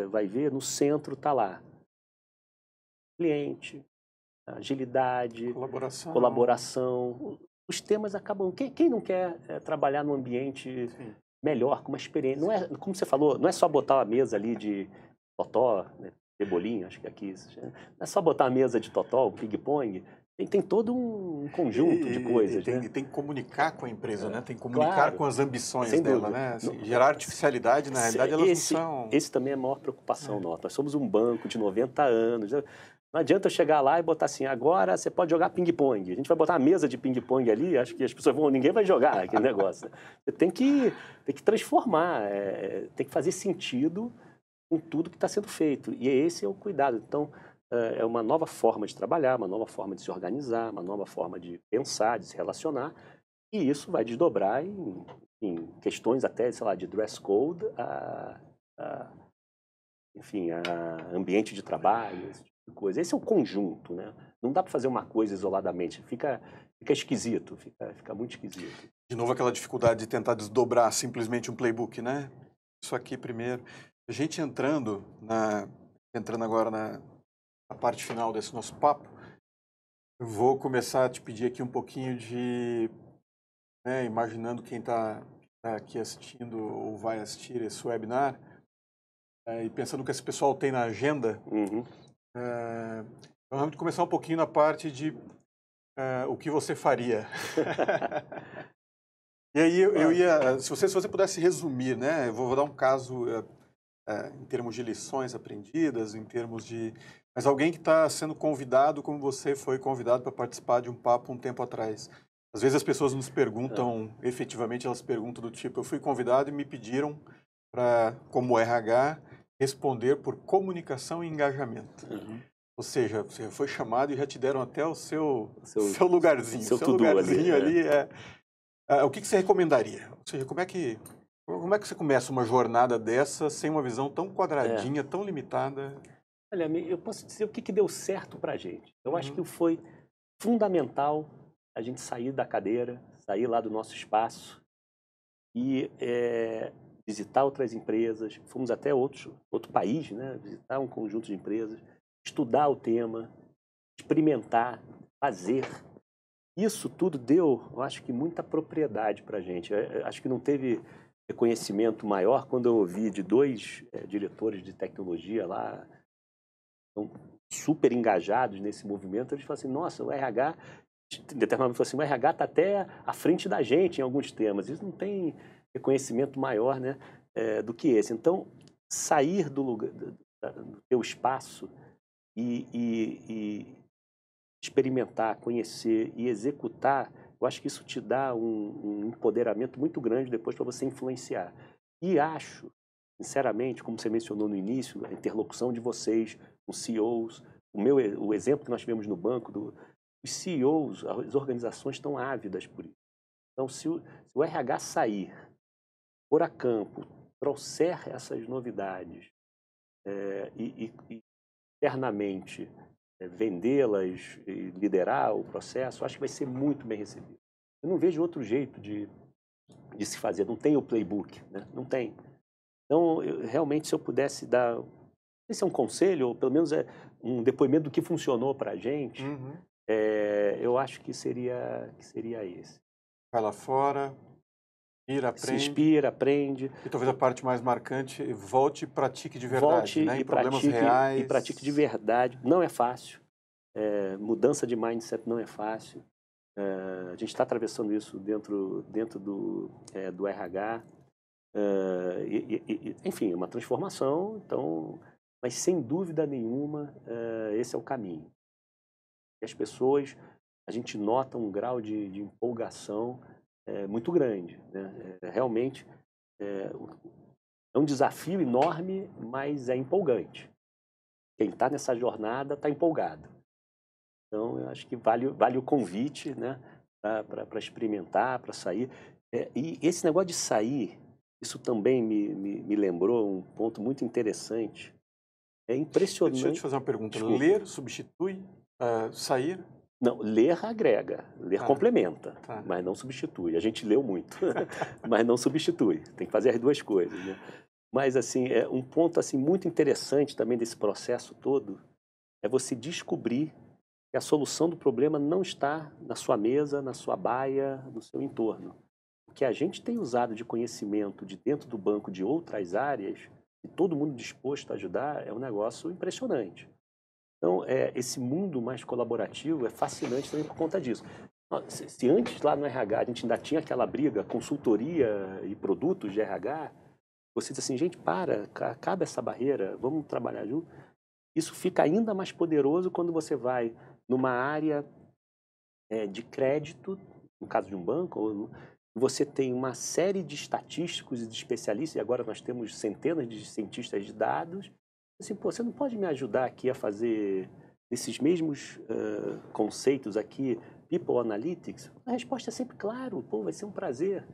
vai ver, no centro está lá cliente, agilidade, colaboração. Os temas acabam... Quem não quer trabalhar num ambiente melhor, com uma experiência? Não é, como você falou, não é só botar uma mesa ali de totó, né, cebolinha, acho que aqui... Não é só botar uma mesa de totó, um ping-pong. Tem todo um conjunto de coisas, né? E tem que comunicar com a empresa, né? Tem que comunicar com as ambições dela, né? Assim, não, gerar artificialidade, na realidade, elas não são... Esse também é a maior preocupação nossa. Nós somos um banco de 90 anos. Não adianta eu chegar lá e botar assim, agora você pode jogar ping-pong. A gente vai botar uma mesa de ping-pong ali, acho que as pessoas ninguém vai jogar aquele negócio. Você tem que transformar, tem que fazer sentido com tudo que está sendo feito. E esse é o cuidado. Então, é uma nova forma de trabalhar, uma nova forma de se organizar, uma nova forma de pensar, de se relacionar. E isso vai desdobrar em questões até, sei lá, de dress code, enfim, a ambiente de trabalho, esse tipo de coisa. Esse é o conjunto, né? Não dá para fazer uma coisa isoladamente, fica esquisito, fica muito esquisito. De novo aquela dificuldade de tentar desdobrar simplesmente um playbook, né? Isso aqui primeiro. A gente entrando agora na parte final desse nosso papo, eu vou começar a te pedir aqui um pouquinho de, né, imaginando quem está aqui assistindo ou vai assistir esse webinar, e pensando o que esse pessoal tem na agenda, vamos começar um pouquinho na parte de o que você faria. E aí eu ia, se você pudesse resumir, né? Eu vou dar um caso em termos de lições aprendidas, em termos de... Mas alguém que está sendo convidado, como você foi convidado para participar de um papo um tempo atrás. Às vezes as pessoas nos perguntam, efetivamente elas perguntam do tipo, eu fui convidado e me pediram para, como RH, responder por comunicação e engajamento. Ou seja, você foi chamado e já te deram até o seu lugarzinho. Seu lugarzinho ali. O que você recomendaria? Ou seja, como é que você começa uma jornada dessa sem uma visão tão quadradinha, tão limitada? Olha, eu posso dizer o que deu certo para a gente. Eu acho que foi fundamental a gente sair da cadeira, sair lá do nosso espaço e visitar outras empresas. Fomos até outro país, né? Visitar um conjunto de empresas, estudar o tema, experimentar, fazer. Isso tudo deu, eu acho que muita propriedade para a gente. Eu acho que não teve reconhecimento maior quando eu ouvi de dois diretores de tecnologia lá, super engajados nesse movimento. Eles falaram assim, nossa, o RH, em determinado momento, assim, o RH está até à frente da gente em alguns temas. Isso não tem reconhecimento maior, né, do que esse. Então, sair do teu espaço e experimentar, conhecer e executar, eu acho que isso te dá um empoderamento muito grande depois para você influenciar. E acho, sinceramente, como você mencionou no início, a interlocução de vocês com CEOs, o exemplo que nós tivemos no banco, os CEOs, as organizações estão ávidas por isso. Então, se o RH sair, for a campo, trouxer essas novidades e internamente vendê-las e liderar o processo, acho que vai ser muito bem recebido. Eu não vejo outro jeito de se fazer, não tem o playbook, né? Não tem. Então, realmente, se eu pudesse dar, não sei se é um conselho, ou pelo menos um depoimento do que funcionou para a gente, eu acho que seria esse. Vai lá fora, aprende. Se inspira, aprende. E talvez a parte mais marcante, volte e pratique de verdade. Volte né? e pratique de verdade. Não é fácil. Mudança de mindset não é fácil. A gente está atravessando isso dentro do RH. Enfim, é uma transformação, então, mas sem dúvida nenhuma, esse é o caminho. E as pessoas, a gente nota um grau de empolgação muito grande, né? Realmente é um desafio enorme, mas é empolgante. Quem está nessa jornada está empolgado. Então, eu acho que vale o convite, né, para experimentar, para sair. E esse negócio de sair, isso também me lembrou um ponto muito interessante. É impressionante. Deixa eu te fazer uma pergunta. Desculpa. Ler substitui sair? Não, ler agrega, ler complementa, mas não substitui. A gente leu muito, mas não substitui. Tem que fazer as duas coisas, né? Mas, assim, um ponto assim, muito interessante também desse processo todo é você descobrir que a solução do problema não está na sua mesa, na sua baia, no seu entorno. O que a gente tem usado de conhecimento de dentro do banco de outras áreas, e todo mundo disposto a ajudar, é um negócio impressionante. Então, esse mundo mais colaborativo é fascinante também por conta disso. Se antes lá no RH a gente ainda tinha aquela briga, consultoria e produtos de RH, você diz assim, gente, acaba essa barreira, vamos trabalhar junto. Isso fica ainda mais poderoso quando você vai numa área de crédito, no caso de um banco, você tem uma série de estatísticos e de especialistas, e agora nós temos centenas de cientistas de dados. Assim, pô, você não pode me ajudar aqui a fazer esses mesmos conceitos aqui People Analytics? A resposta é sempre claro, pô, vai ser um prazer.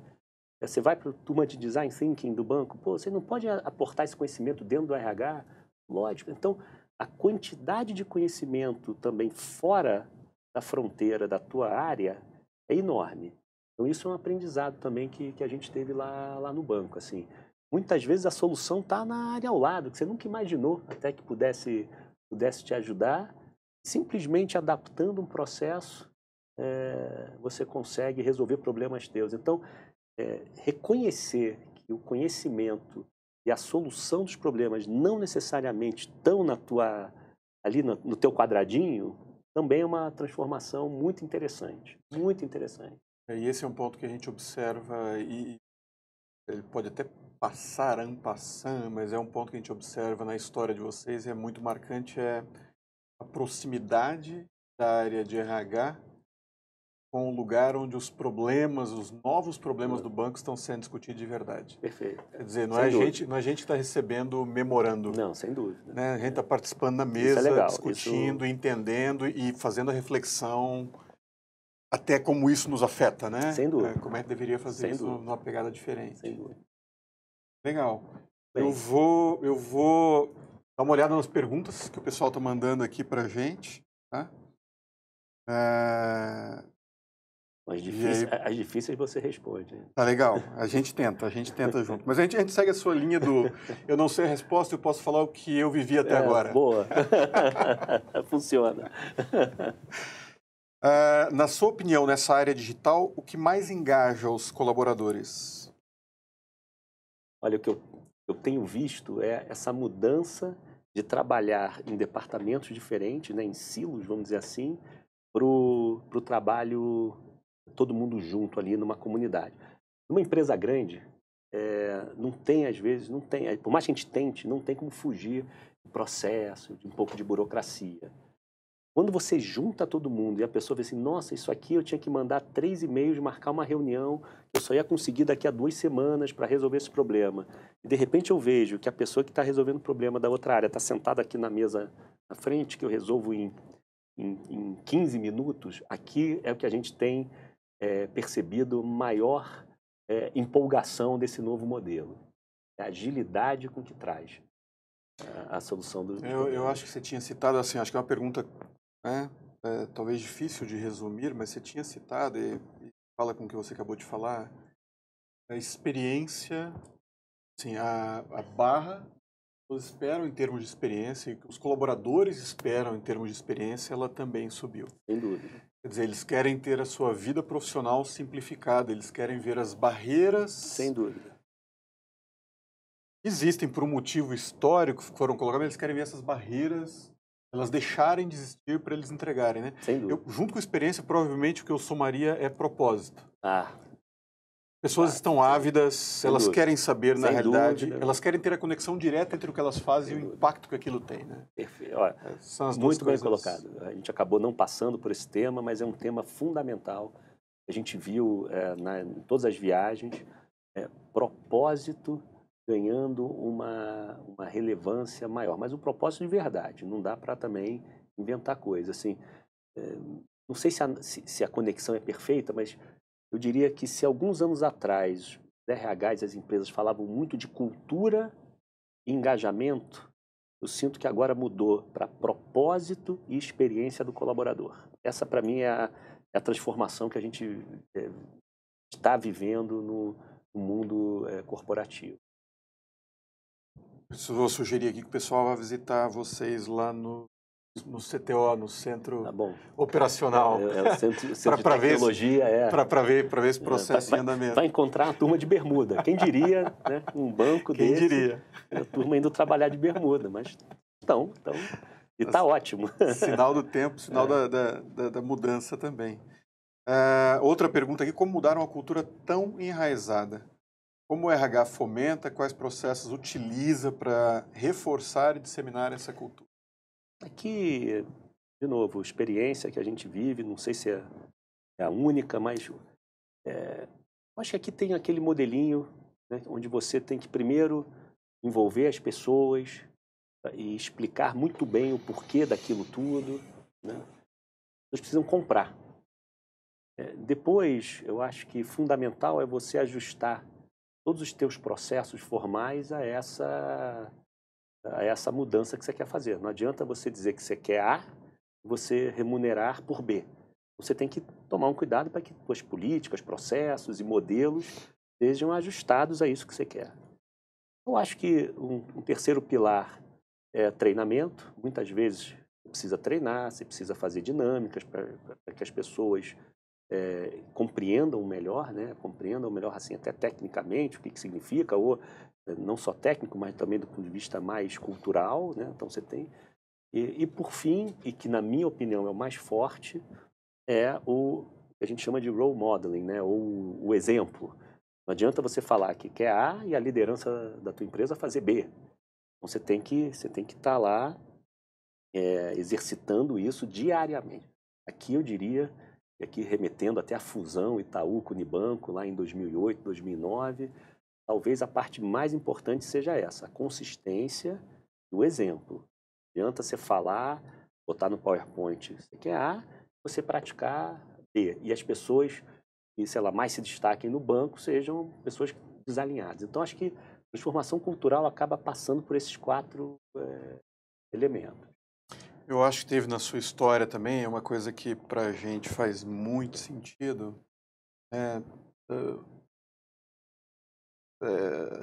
Você vai para a turma de Design Thinking do banco, pô, você não pode aportar esse conhecimento dentro do RH? Lógico. Então, a quantidade de conhecimento também fora da fronteira da tua área é enorme. Então, isso é um aprendizado também que a gente teve lá no banco, assim. Muitas vezes a solução está na área ao lado, que você nunca imaginou até que pudesse te ajudar. Simplesmente adaptando um processo, você consegue resolver problemas teus. Então, reconhecer que o conhecimento e a solução dos problemas não necessariamente estão ali no teu quadradinho, também é uma transformação muito interessante. Muito interessante. E esse é um ponto que a gente observa e ele pode até passar en passant, mas é um ponto que a gente observa na história de vocês e é muito marcante, é a proximidade da área de RH com o lugar onde os novos problemas do banco estão sendo discutidos de verdade. Perfeito. Quer dizer, não é a gente que está recebendo memorando. Não, sem dúvida. Né? A gente está participando na mesa, legal. discutindo, entendendo e fazendo a reflexão até como isso nos afeta, né? Sem dúvida. Como é que deveria fazer Sem isso dúvida. numa pegada diferente. Sem dúvida. Legal. Bem. Eu vou dar uma olhada nas perguntas que o pessoal está mandando aqui para a gente. Tá? As difíceis você responde. Tá legal. A gente tenta junto. Mas a gente segue a sua linha do eu não sei a resposta, eu posso falar o que eu vivi até agora. Boa. Funciona. Na sua opinião, nessa área digital, o que mais engaja os colaboradores? Olha, o que eu tenho visto é essa mudança de trabalhar em departamentos diferentes, né, em silos, vamos dizer assim, para o trabalho todo mundo junto ali numa comunidade. Numa empresa grande, não tem, às vezes, por mais que a gente tente, não tem como fugir do processo, de um pouco de burocracia. Quando você junta todo mundo e a pessoa vê assim, nossa, isso aqui eu tinha que mandar 3 e-mails, marcar uma reunião, eu só ia conseguir daqui a 2 semanas para resolver esse problema. E de repente eu vejo que a pessoa que está resolvendo o problema da outra área está sentada aqui na mesa na frente, que eu resolvo em 15 minutos, aqui é o que a gente tem percebido maior empolgação desse novo modelo. A agilidade com que traz a solução do Eu acho que você tinha citado, assim, acho que é uma pergunta talvez difícil de resumir, mas você tinha citado, e fala com o que você acabou de falar, a experiência, assim, a barra que eles esperam em termos de experiência, e que os colaboradores esperam em termos de experiência, ela também subiu. Sem dúvida. Quer dizer, eles querem ter a sua vida profissional simplificada, eles querem ver as barreiras... Sem dúvida. Existem por um motivo histórico que foram colocados, eles querem ver essas barreiras, elas deixarem de existir para eles entregarem, né? Sem dúvida. Junto com a experiência, provavelmente o que eu somaria é propósito. Pessoas Claro. estão ávidas, elas dúvida. querem saber, na Sem realidade, dúvida. elas querem ter a conexão direta entre o que elas fazem e o impacto que aquilo tem, né? Perfeito. Olha, são as duas muito bem coisas. colocado. A gente acabou não passando por esse tema, mas é um tema fundamental. A gente viu em todas as viagens, propósito ganhando uma relevância maior, mas um propósito de verdade, não dá para também inventar coisa. Assim, não sei se a conexão é perfeita, mas eu diria que se alguns anos atrás os RHs e as empresas falavam muito de cultura e engajamento, eu sinto que agora mudou para propósito e experiência do colaborador. Essa, para mim, é a transformação que a gente está vivendo no mundo corporativo. Eu vou sugerir aqui que o pessoal vá visitar vocês lá no CTO, no Centro Operacional. O centro de Tecnologia. Para ver esse processo em andamento. Vai encontrar uma turma de bermuda. Quem diria, né, um banco Quem desse, diria? A turma indo trabalhar de bermuda, mas estão. E está ótimo. Sinal do tempo, sinal da mudança também. Outra pergunta aqui, como mudaram a cultura tão enraizada? Como o RH fomenta, quais processos utiliza para reforçar e disseminar essa cultura? Aqui, de novo, experiência que a gente vive, não sei se é a única, mas acho que aqui tem aquele modelinho, né, onde você tem que primeiro envolver as pessoas e explicar muito bem o porquê daquilo tudo, né? Eles precisam comprar. Depois, eu acho que fundamental é você ajustar todos os teus processos formais a essa mudança que você quer fazer. Não adianta você dizer que você quer A, você remunerar por B. Você tem que tomar um cuidado para que suas políticas, processos e modelos sejam ajustados a isso que você quer. Eu acho que um terceiro pilar é treinamento. Muitas vezes você precisa treinar, você precisa fazer dinâmicas para que as pessoas compreendam melhor, né? Compreendam melhor, assim, até tecnicamente, o que significa, ou não só técnico, mas também do ponto de vista mais cultural, né? Então você tem... E por fim, e que na minha opinião é o mais forte, é o que a gente chama de role modeling, né? Ou o exemplo. Não adianta você falar que quer A e a liderança da tua empresa fazer B. Então você tem que estar lá exercitando isso diariamente. Aqui eu diria, e aqui remetendo até a fusão Itaú com Unibanco lá em 2008, 2009, talvez a parte mais importante seja essa, a consistência do exemplo. Não adianta você falar, botar no PowerPoint, você quer A, você praticar B. E as pessoas que, sei lá, mais se destaquem no banco sejam pessoas desalinhadas. Então, acho que a transformação cultural acaba passando por esses 4 elementos. Eu acho que teve na sua história também, é uma coisa que para a gente faz muito sentido,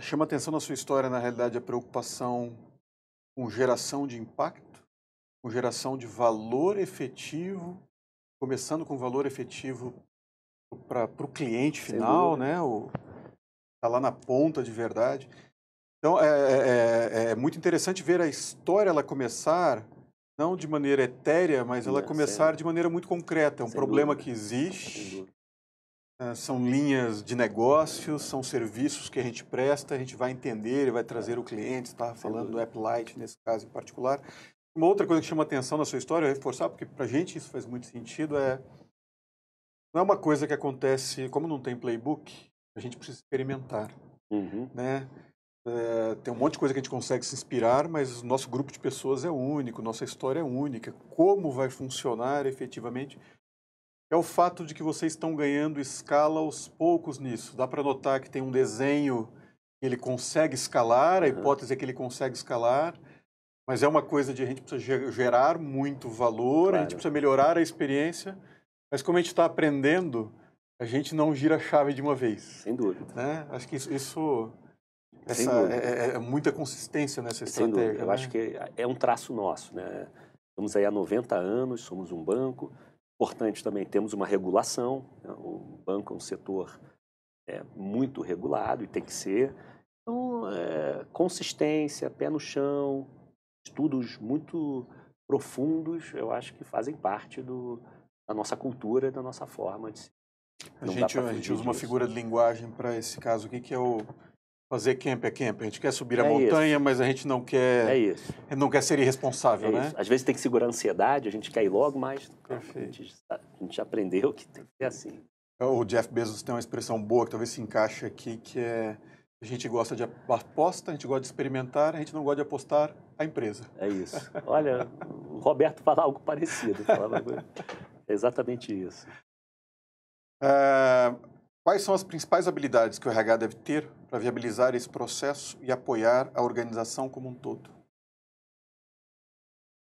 chama atenção na sua história, na realidade, a preocupação com geração de impacto, com geração de valor efetivo, começando com valor efetivo para o cliente final, né? Tá lá na ponta de verdade. Então, é muito interessante ver a história ela começar, não de maneira etérea, mas ela começar de maneira muito concreta. É um problema que existe, são linhas de negócios, são serviços que a gente presta, a gente vai entender e vai trazer o cliente, está falando do App Lite nesse caso em particular. Uma outra coisa que chama atenção na sua história, reforçar, porque para a gente isso faz muito sentido, não é uma coisa que acontece, como não tem playbook, a gente precisa experimentar, né? Tem um monte de coisa que a gente consegue se inspirar, mas o nosso grupo de pessoas é único, nossa história é única. Como vai funcionar efetivamente é o fato de que vocês estão ganhando escala aos poucos nisso. Dá para notar que tem um desenho que ele consegue escalar, a hipótese é que ele consegue escalar, mas é uma coisa de a gente precisa gerar muito valor, a gente precisa melhorar a experiência, mas como a gente está aprendendo, a gente não gira a chave de uma vez. Sem dúvida. Né? Acho que é muita consistência nessa estratégia. Sem dúvida. Eu acho que é um traço nosso, né? Estamos aí há 90 anos, somos um banco. Importante também, temos uma regulação. Né? O banco é um setor muito regulado e tem que ser. Então, consistência, pé no chão, estudos muito profundos, eu acho que fazem parte da nossa cultura e da nossa forma de ser. A gente usa uma figura de linguagem para esse caso aqui, que é o fazer camp é camp. A gente quer subir a montanha, mas a gente não quer... Não quer ser irresponsável, né? Às vezes tem que segurar a ansiedade, a gente quer ir logo, mas a gente aprendeu que tem que ser assim. O Jeff Bezos tem uma expressão boa que talvez se encaixe aqui, que é: a gente gosta de aposta, a gente gosta de experimentar, a gente não gosta de apostar a empresa. É isso. Olha, o Roberto fala algo parecido. É exatamente isso. Quais são as principais habilidades que o RH deve ter para viabilizar esse processo e apoiar a organização como um todo?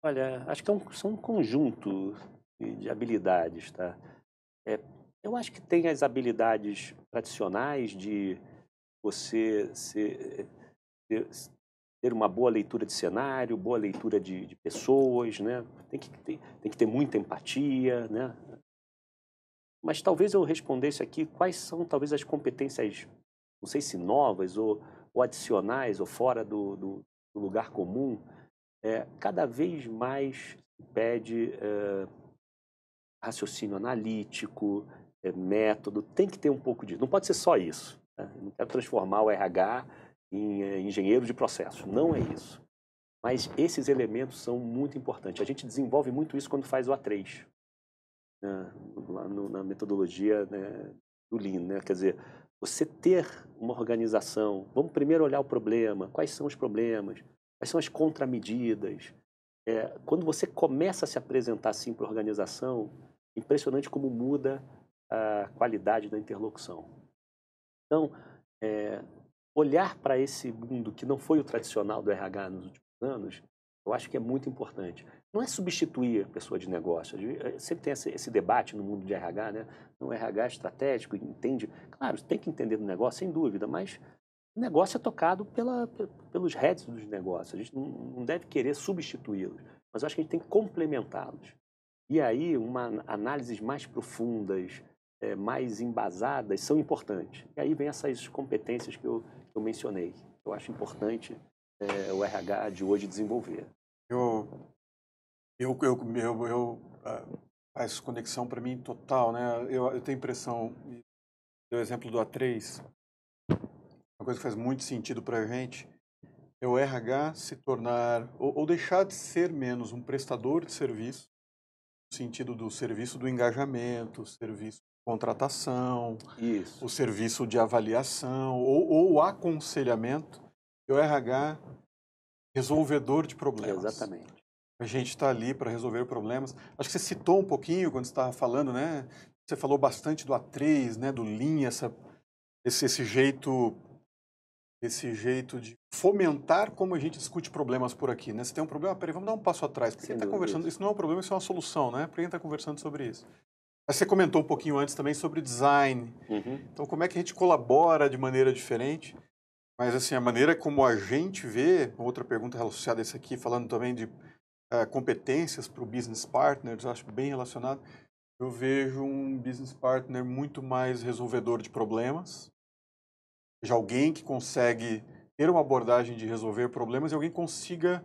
Olha, acho que são um conjunto de habilidades, tá? Eu acho que tem as habilidades tradicionais de você ter uma boa leitura de cenário, boa leitura de pessoas, né? Tem que ter muita empatia, né? Mas talvez eu respondesse aqui quais são talvez as competências, não sei se novas ou adicionais ou fora do lugar comum. Cada vez mais pede raciocínio analítico, método, tem que ter um pouco disso. Não pode ser só isso. Né? Não quero transformar o RH em engenheiro de processo, não é isso. Mas esses elementos são muito importantes. A gente desenvolve muito isso quando faz o A3, né? Na metodologia, né, do Lean, né? Quer dizer, você ter uma organização, vamos primeiro olhar o problema, quais são os problemas, quais são as contramedidas. Quando você começa a se apresentar assim para a organização, impressionante como muda a qualidade da interlocução. Então, olhar para esse mundo que não foi o tradicional do RH nos últimos anos, eu acho que é muito importante. Não é substituir a pessoa de negócio. Sempre tem esse debate no mundo de RH, né? O RH é estratégico, entende. Claro, tem que entender do negócio, sem dúvida, mas o negócio é tocado pelos heads dos negócios. A gente não deve querer substituí-los, mas eu acho que a gente tem que complementá-los. E aí, análises mais profundas, mais embasadas, são importantes. E aí vem essas competências que eu mencionei. Eu acho importante o RH de hoje desenvolver. Faz conexão para mim total, né? Eu tenho a impressão, deu o exemplo do A3, uma coisa que faz muito sentido para a gente é o RH se tornar, ou deixar de ser menos um prestador de serviço, no sentido do serviço do engajamento, o serviço de contratação, Isso. o serviço de avaliação, ou o aconselhamento, e o RH resolvedor de problemas. Exatamente. A gente está ali para resolver problemas. Acho que você citou um pouquinho quando você estava falando, né? Você falou bastante do A3, né? Do Lean, esse jeito de fomentar como a gente discute problemas por aqui, né? Se tem um problema, peraí, vamos dar um passo atrás. Porque quem está conversando, isso não é um problema, isso é uma solução, né? Para quem está conversando sobre isso. Mas você comentou um pouquinho antes também sobre design. Então, como é que a gente colabora de maneira diferente? Mas, assim, a maneira como a gente vê, outra pergunta associada a isso aqui, falando também de competências para o business partner, eu acho bem relacionado. Eu vejo um business partner muito mais resolvedor de problemas, seja alguém que consegue ter uma abordagem de resolver problemas e alguém que consiga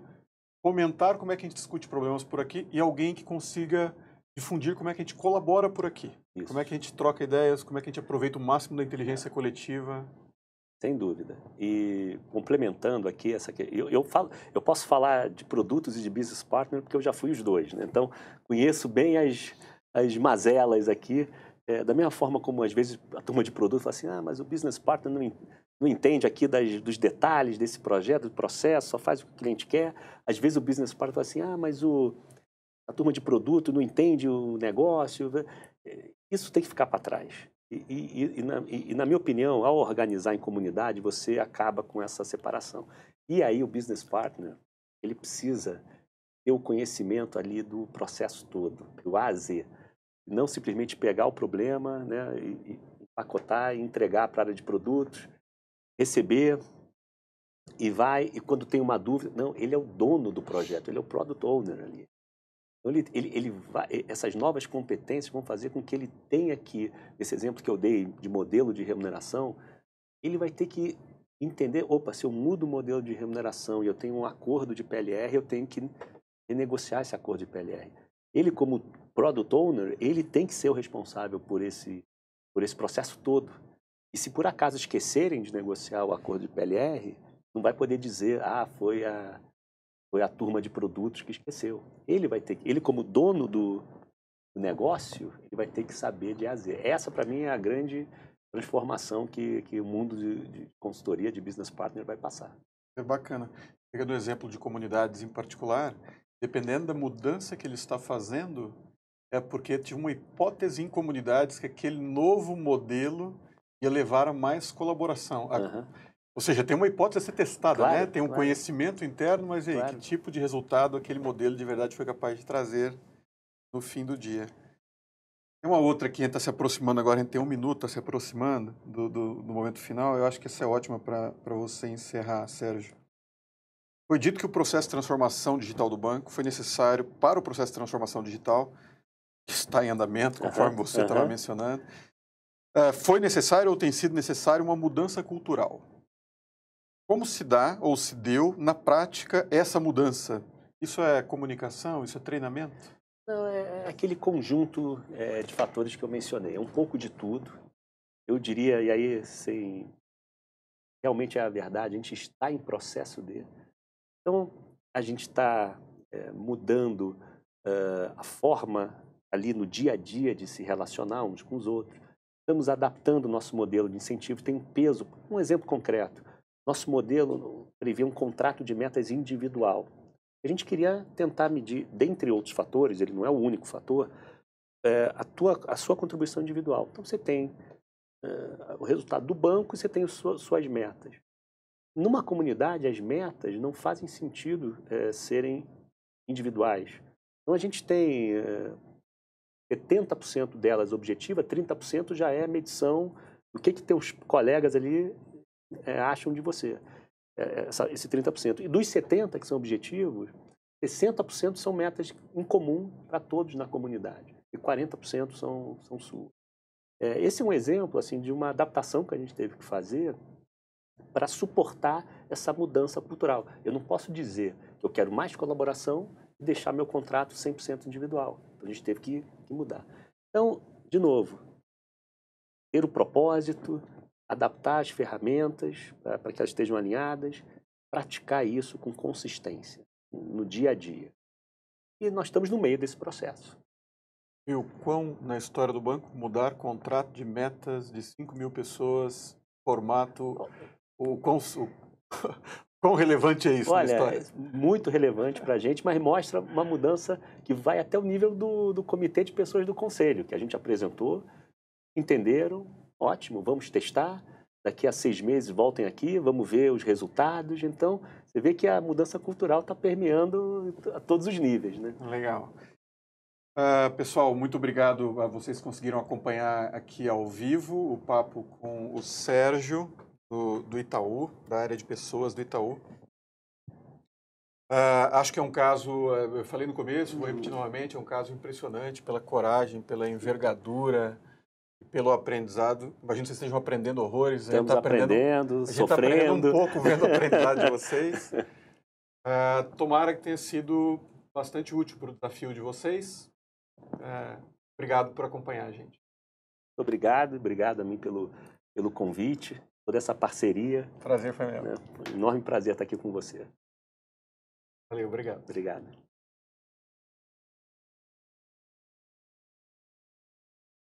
comentar como é que a gente discute problemas por aqui e alguém que consiga difundir como é que a gente colabora por aqui. Isso. Como é que a gente troca ideias, como é que a gente aproveita o máximo da inteligência coletiva. Sem dúvida. E complementando aqui, eu posso falar de produtos e de business partner porque eu já fui os dois, né? Então, conheço bem as mazelas aqui. Da mesma forma como, às vezes, a turma de produto fala assim, mas o business partner não entende aqui dos detalhes desse projeto, do processo, só faz o que o cliente quer. Às vezes o business partner fala assim, mas a turma de produto não entende o negócio. Isso tem que ficar para trás. E na minha opinião, ao organizar em comunidade, você acaba com essa separação. E aí o business partner, ele precisa ter o conhecimento ali do processo todo, do A a Z. Não simplesmente pegar o problema, né, e empacotar e entregar para a área de produtos, receber e quando tem uma dúvida, não, ele é o dono do projeto, ele é o product owner ali. Então, essas novas competências vão fazer com que ele tenha que, esse exemplo que eu dei de modelo de remuneração, ele vai ter que entender, se eu mudo o modelo de remuneração e eu tenho um acordo de PLR, eu tenho que renegociar esse acordo de PLR. Ele, como Product Owner, ele tem que ser o responsável por esse processo todo. E se por acaso esquecerem de negociar o acordo de PLR, não vai poder dizer, foi a turma de produtos que esqueceu. Ele como dono do negócio, ele vai ter que saber de A a Z. Essa, para mim, é a grande transformação que o mundo de consultoria, de business partner vai passar. É bacana. Pegando o exemplo de comunidades em particular, dependendo da mudança que ele está fazendo, é porque tinha uma hipótese em comunidades que aquele novo modelo ia levar a mais colaboração. Ou seja, tem uma hipótese a ser testada, claro, né? Tem um conhecimento interno, mas e aí, que tipo de resultado aquele modelo de verdade foi capaz de trazer no fim do dia? Tem uma outra que está se aproximando agora, a gente tem 1 minuto, se aproximando do momento final. Eu acho que essa é ótima para você encerrar, Sérgio. Foi dito que o processo de transformação digital do banco foi necessário para o processo de transformação digital, que está em andamento, conforme você estava mencionando. Foi necessário ou tem sido necessário uma mudança cultural. Como se dá ou se deu na prática essa mudança? Isso é comunicação? Isso é treinamento? Não, é aquele conjunto de fatores que eu mencionei. É um pouco de tudo. Eu diria, e aí, realmente é a verdade, a gente está em processo de. Então, a gente está mudando a forma ali no dia a dia de se relacionar uns com os outros. Estamos adaptando o nosso modelo de incentivo, tem um peso. Um exemplo concreto. Nosso modelo prevê um contrato de metas individual. A gente queria tentar medir, dentre outros fatores, ele não é o único fator, a sua contribuição individual. Então, você tem o resultado do banco e você tem suas metas. Numa comunidade, as metas não fazem sentido serem individuais. Então, a gente tem 70% delas objetiva, 30% já é medição do que teus colegas ali acham de você. Esse 30%. E dos 70% que são objetivos, 60% são metas em comum para todos na comunidade. E 40% são suas. Esse é um exemplo assim, de uma adaptação que a gente teve que fazer para suportar essa mudança cultural. Eu não posso dizer que eu quero mais colaboração e deixar meu contrato 100% individual. Então, a gente teve que mudar. Então, de novo, ter o propósito, adaptar as ferramentas para que elas estejam alinhadas, praticar isso com consistência no dia a dia. E nós estamos no meio desse processo. E o quão, na história do banco, mudar contrato de metas de 5.000 pessoas, formato, o quão relevante é isso na história? É muito relevante para a gente, mas mostra uma mudança que vai até o nível do comitê de pessoas do conselho, que a gente apresentou, entenderam, ótimo, vamos testar, daqui a 6 meses voltem aqui, vamos ver os resultados. Então, você vê que a mudança cultural está permeando a todos os níveis, né? Legal. Pessoal, muito obrigado a vocês que conseguiram acompanhar aqui ao vivo o papo com o Sérgio, do Itaú, da área de pessoas do Itaú. Acho que é um caso, eu falei no começo, vou repetir novamente, é um caso impressionante pela coragem, pela envergadura, pelo aprendizado. Imagino que vocês estejam aprendendo horrores. Estamos aprendendo, sofrendo. A gente está aprendendo um pouco vendo o aprendizado de vocês. Tomara que tenha sido bastante útil para o desafio de vocês. Obrigado por acompanhar a gente. Obrigado a mim pelo convite, toda essa parceria. Prazer foi meu. Um enorme prazer estar aqui com você. Valeu, obrigado. Obrigado.